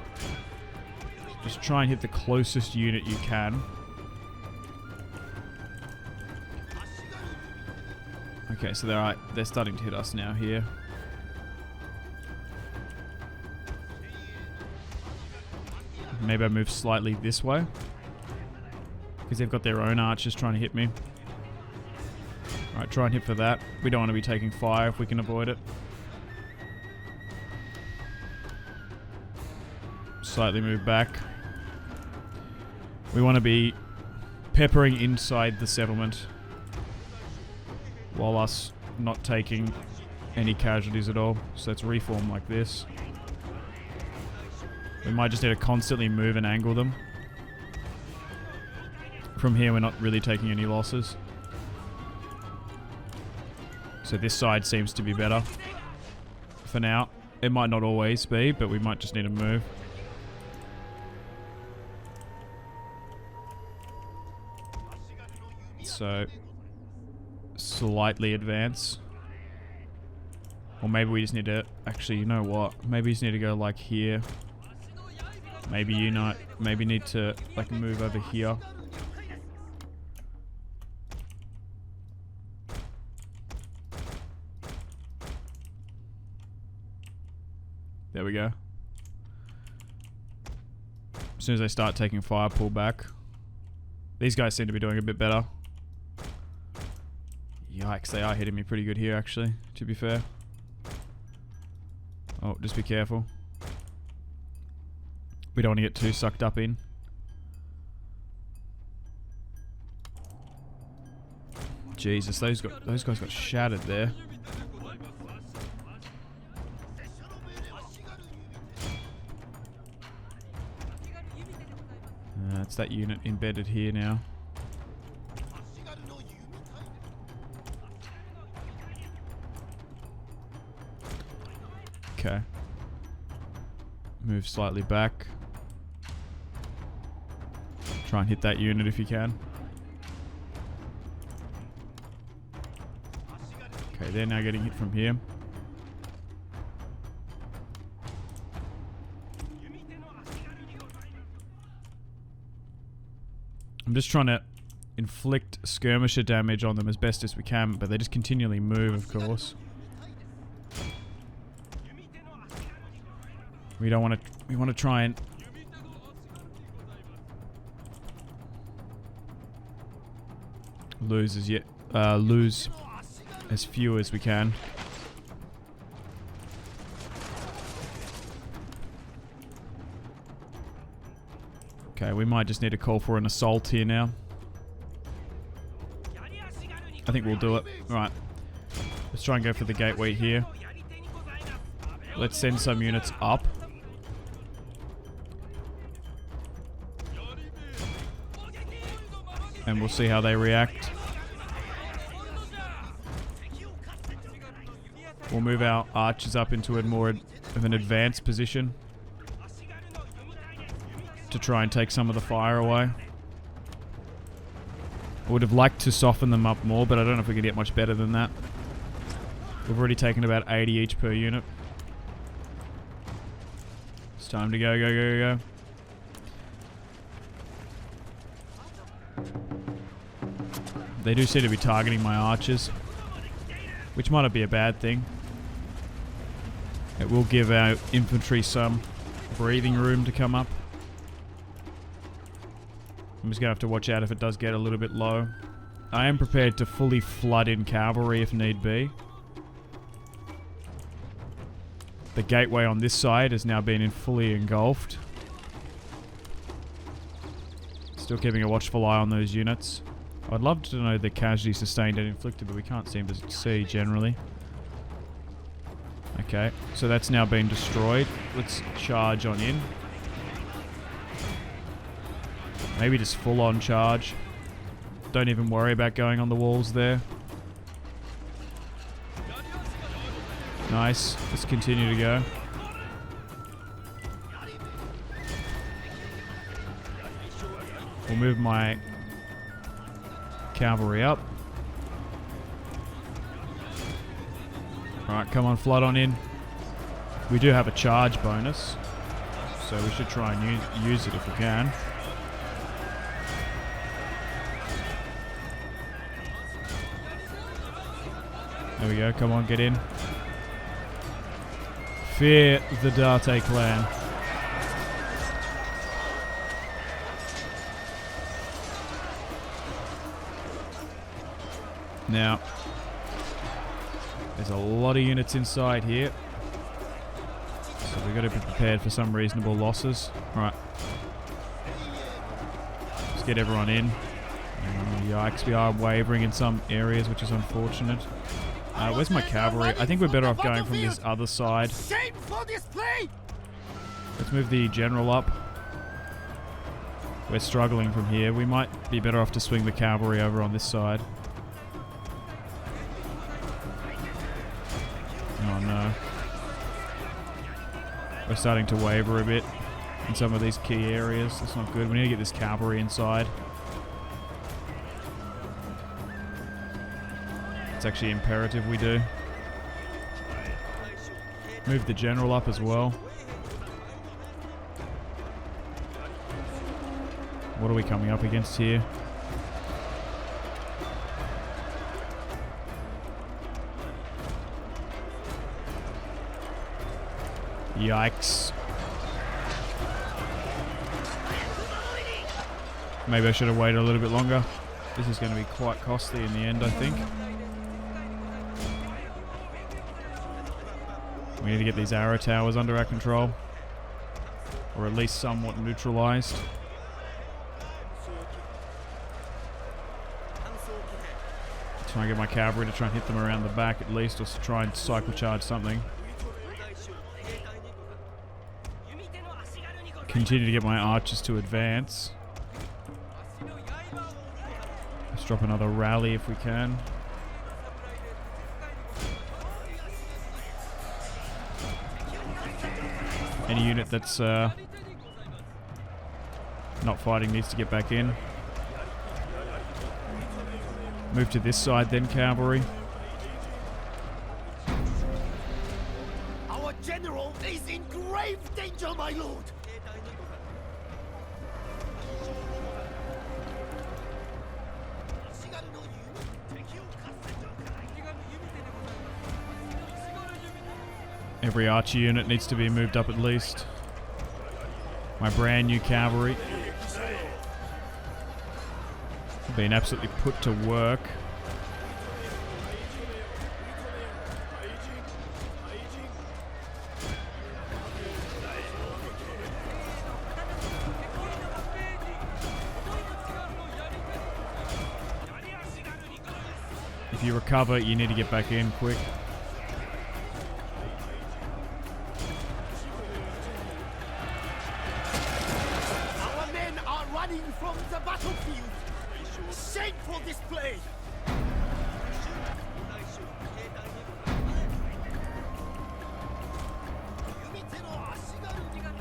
just try and hit the closest unit you can. Okay, so they're starting to hit us now here. Maybe I move slightly this way, because they've got their own archers trying to hit me. Alright, try and hit for that. We don't want to be taking fire if we can avoid it. Slightly move back. We want to be peppering inside the settlement, while us not taking any casualties at all. So let's reform like this. We might just need to constantly move and angle them. From here, we're not really taking any losses. So this side seems to be better for now. It might not always be, but we might just need to move. So slightly advance. Or maybe we just need to... Actually, you know what? Maybe we just need to go like here. Maybe unite. Maybe need to like move over here. There we go. As soon as they start taking fire, pull back. These guys seem to be doing a bit better. Yikes, they are hitting me pretty good here actually, to be fair. Oh, just be careful. We don't want to get too sucked up in. Jesus, those guys got shattered there. It's that unit embedded here now. Okay. Move slightly back. Try and hit that unit if you can. Okay, they're now getting hit from here. I'm just trying to inflict skirmisher damage on them as best as we can, but they just continually move, of course. We don't want to... We want to try and... lose as few as we can. Okay, we might just need to call for an assault here now. I think we'll do it. Alright. Let's try and go for the gateway here. Let's send some units up. And we'll see how they react. We'll move our archers up into a more of an advanced position to try and take some of the fire away. I would have liked to soften them up more, but I don't know if we can get much better than that. We've already taken about 80 each per unit. It's time to go, go, go, go. They do seem to be targeting my archers, which might not be a bad thing. It will give our infantry some breathing room to come up. I'm just going to have to watch out if it does get a little bit low. I am prepared to fully flood in cavalry if need be. The gateway on this side has now been fully engulfed. Still keeping a watchful eye on those units. I'd love to know the casualties sustained and inflicted, but we can't seem to see generally. Okay, so that's now been destroyed. Let's charge on in. Maybe just full on charge. Don't even worry about going on the walls there. Nice. Let's continue to go. We'll move my cavalry up. Alright, come on, flood on in. We do have a charge bonus, so we should try and use it if we can. There we go, come on, get in. Fear the Date clan. Now, there's a lot of units inside here, so we've got to be prepared for some reasonable losses. Alright. Let's get everyone in. Yikes, we are wavering in some areas, which is unfortunate. Where's my cavalry? I think we're better off going from this other side. Let's move the general up. We're struggling from here. We might be better off to swing the cavalry over on this side. Oh no. We're starting to waver a bit in some of these key areas. That's not good. We need to get this cavalry inside. It's actually imperative we do. Move the general up as well. What are we coming up against here? Yikes. Maybe I should have waited a little bit longer. This is going to be quite costly in the end, I think. We need to get these arrow towers under our control. Or at least somewhat neutralized. Try and get my cavalry to try and hit them around the back at least, or try and cycle charge something. Continue to get my archers to advance. Let's drop another rally if we can. Any unit that's not fighting needs to get back in. Move to this side then, cavalry. Our general is in grave danger, my lord. Every archer unit needs to be moved up at least. My brand new cavalry been absolutely put to work. If you recover, you need to get back in quick. Our men are running from the battlefield. Shameful display.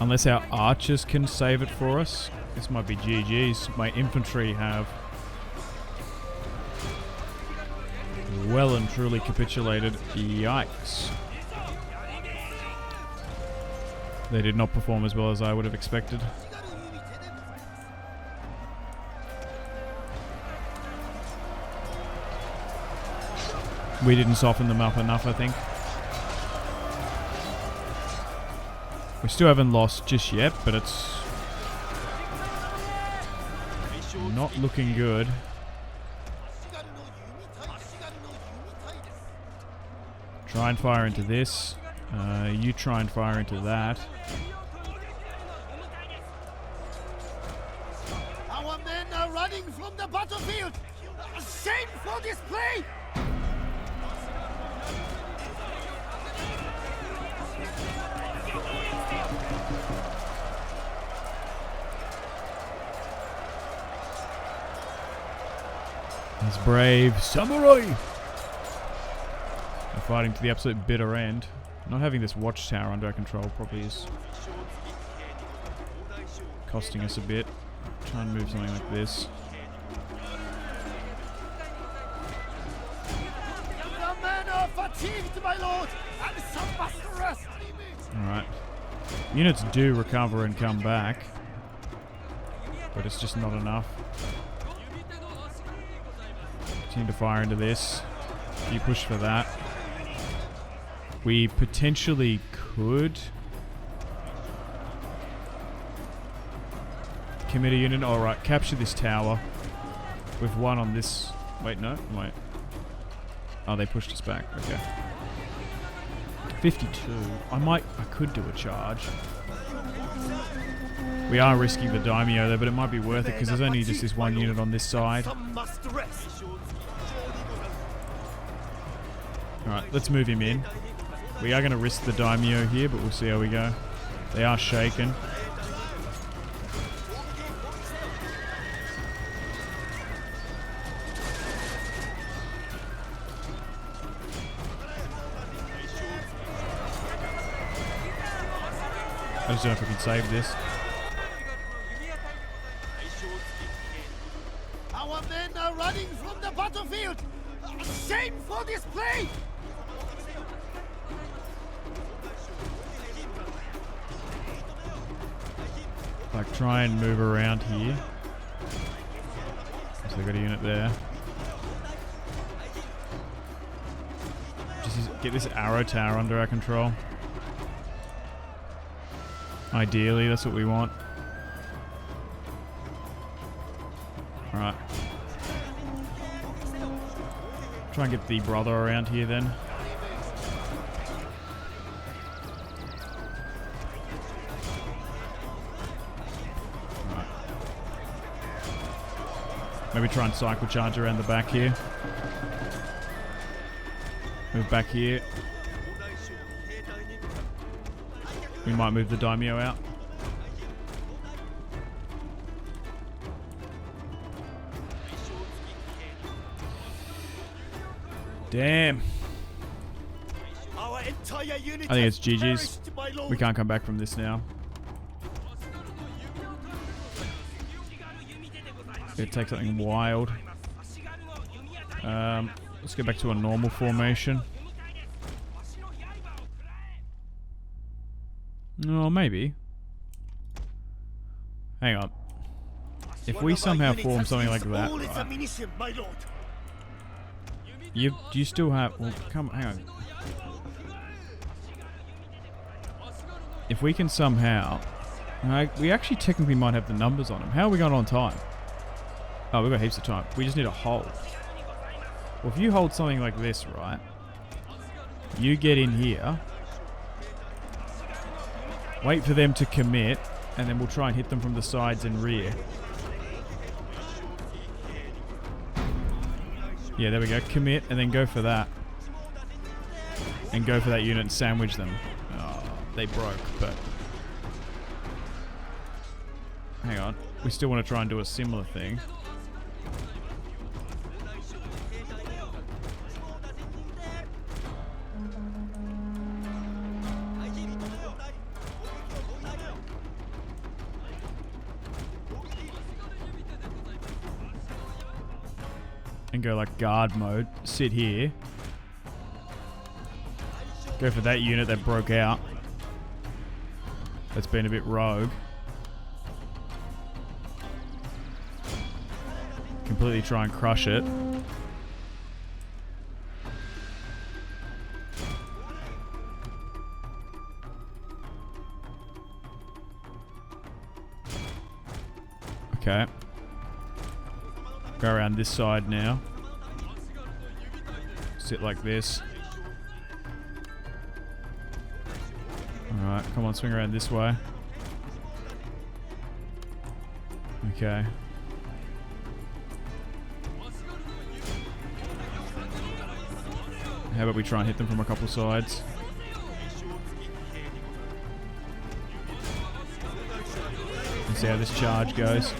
Unless our archers can save it for us. This might be GG's. My infantry have well and truly capitulated. Yikes. They did not perform as well as I would have expected. We didn't soften them up enough, I think. We still haven't lost just yet, but it's not looking good. Try and fire into this. You try and fire into that. Our men are running from the battlefield. Shameful display. These brave samurai are fighting to the absolute bitter end. Not having this watchtower under our control probably is costing us a bit. Try and move something like this. The men are fatigued, my lord, and some must rest. Alright. Units do recover and come back, but it's just not enough. Continue to fire into this. You push for that. We potentially could commit a unit. Alright, capture this tower with one on this. Wait, no, wait. Oh, they pushed us back. Okay. 52. I could do a charge. We are risking the daimyo though, but it might be worth it because there's only just this one unit on this side. Alright, let's move him in. We are going to risk the daimyo here, but we'll see how we go. They are shaken. I just don't know if we can save this. Our men are running from the battlefield. Shameful display. Like, try and move around here. So they've got a unit there. Just get this arrow tower under our control. Ideally, that's what we want. Alright. Try and get the brother around here then. Alright. Maybe try and cycle charge around the back here. Move back here. We might move the daimyo out. Damn. Our entire unit I think it's GG's. perished, my lord. We can't come back from this now. It takes something wild. Let's go back to a normal formation. No, maybe. Hang on. If we somehow form something like that, All its right, ammunition, my lord. do you still have? Well, come, hang on. If we can somehow, we actually technically might have the numbers on them. How are we going on time? Oh, we've got heaps of time. We just need to hold. Well, if you hold something like this, right? You get in here. Wait for them to commit, and then we'll try and hit them from the sides and rear. Yeah, there we go. Commit and then go for that. And go for that unit and sandwich them. Oh, they broke, but... Hang on. We still want to try and do a similar thing. And go like guard mode. Sit here. Go for that unit that broke out. That's been a bit rogue. Completely try and crush it. Okay. Go around this side now. Sit like this. Alright, come on, swing around this way. Okay. How about we try and hit them from a couple sides? Let's see how this charge goes.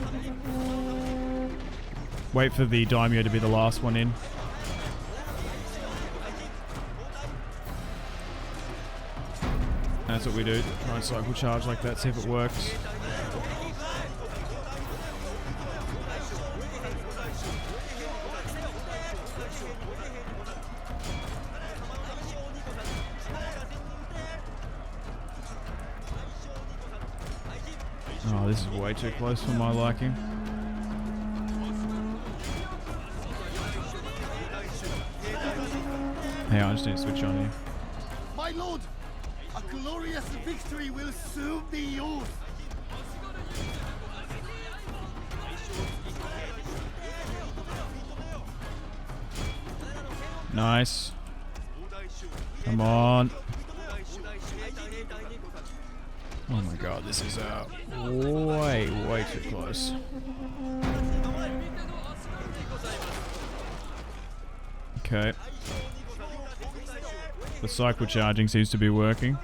Wait for the daimyo to be the last one in. That's what we do. Try and cycle charge like that, see if it works. Oh, this is way too close for my liking. Hey, I just need to switch on here. My lord, a glorious victory will soon be yours. Nice. Come on. Oh my god, this is way too close. Okay. The cycle charging seems to be working.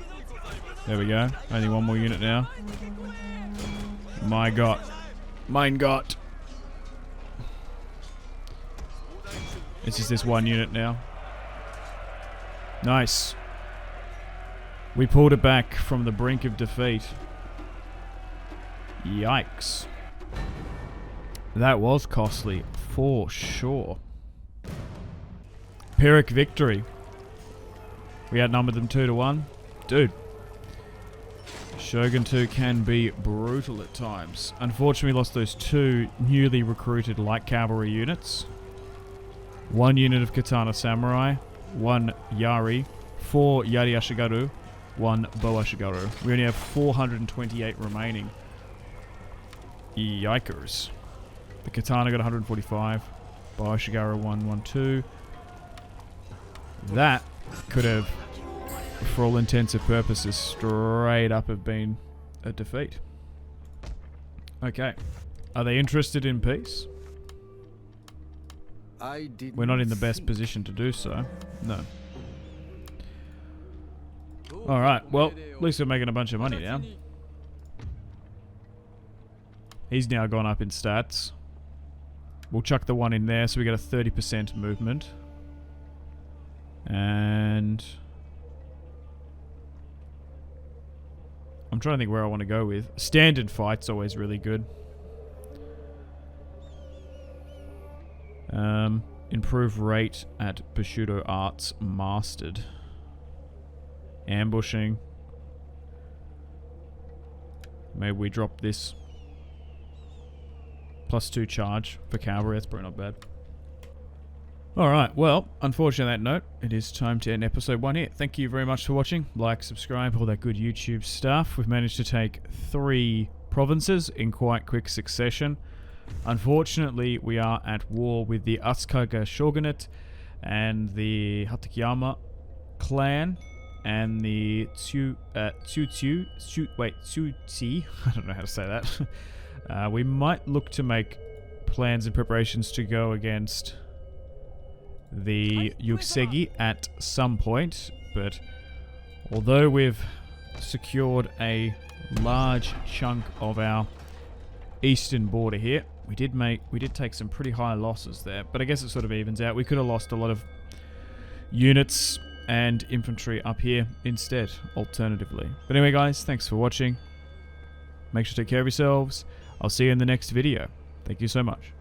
There we go. Only one more unit now. My god. Mein Gott. It's just this one unit now. Nice. We pulled it back from the brink of defeat. Yikes. That was costly, for sure. Pyrrhic victory. We outnumbered them 2-1. Dude. Shogun 2 can be brutal at times. Unfortunately, we lost those 2 newly recruited light cavalry units. 1 unit of Katana Samurai. 1 Yari. 4 Yari Ashigaru. 1 Bow Ashigaru. We only have 428 remaining. Yikers. The Katana got 145. Bow Ashigaru 112. That could have, for all intents and purposes, straight up have been a defeat. Okay. Are they interested in peace? We're not in the best position to do so. No. Alright, well, at least we're making a bunch of money now. He's now gone up in stats. We'll chuck the one in there so we get a 30% movement. And I'm trying to think where I want to go with. Standard fight's always really good. Improve rate at Bushido Arts Mastered. Ambushing. Maybe we drop this. +2 charge for cavalry. That's probably not bad. Alright, well, unfortunately on that note, it is time to end episode 1 here. Thank you very much for watching. Like, subscribe, all that good YouTube stuff. We've managed to take 3 provinces in quite quick succession. Unfortunately, we are at war with the Ashikaga shogunate and the Hatakeyama clan and the Tsutsi. I don't know how to say that. We might look to make plans and preparations to go against the Yugsegi at some point, but although we've secured a large chunk of our eastern border here, we did take some pretty high losses there, but I guess it sort of evens out. We could have lost a lot of units and infantry up here instead, alternatively. But anyway, guys, thanks for watching. Make sure to take care of yourselves. I'll see you in the next video. Thank you so much.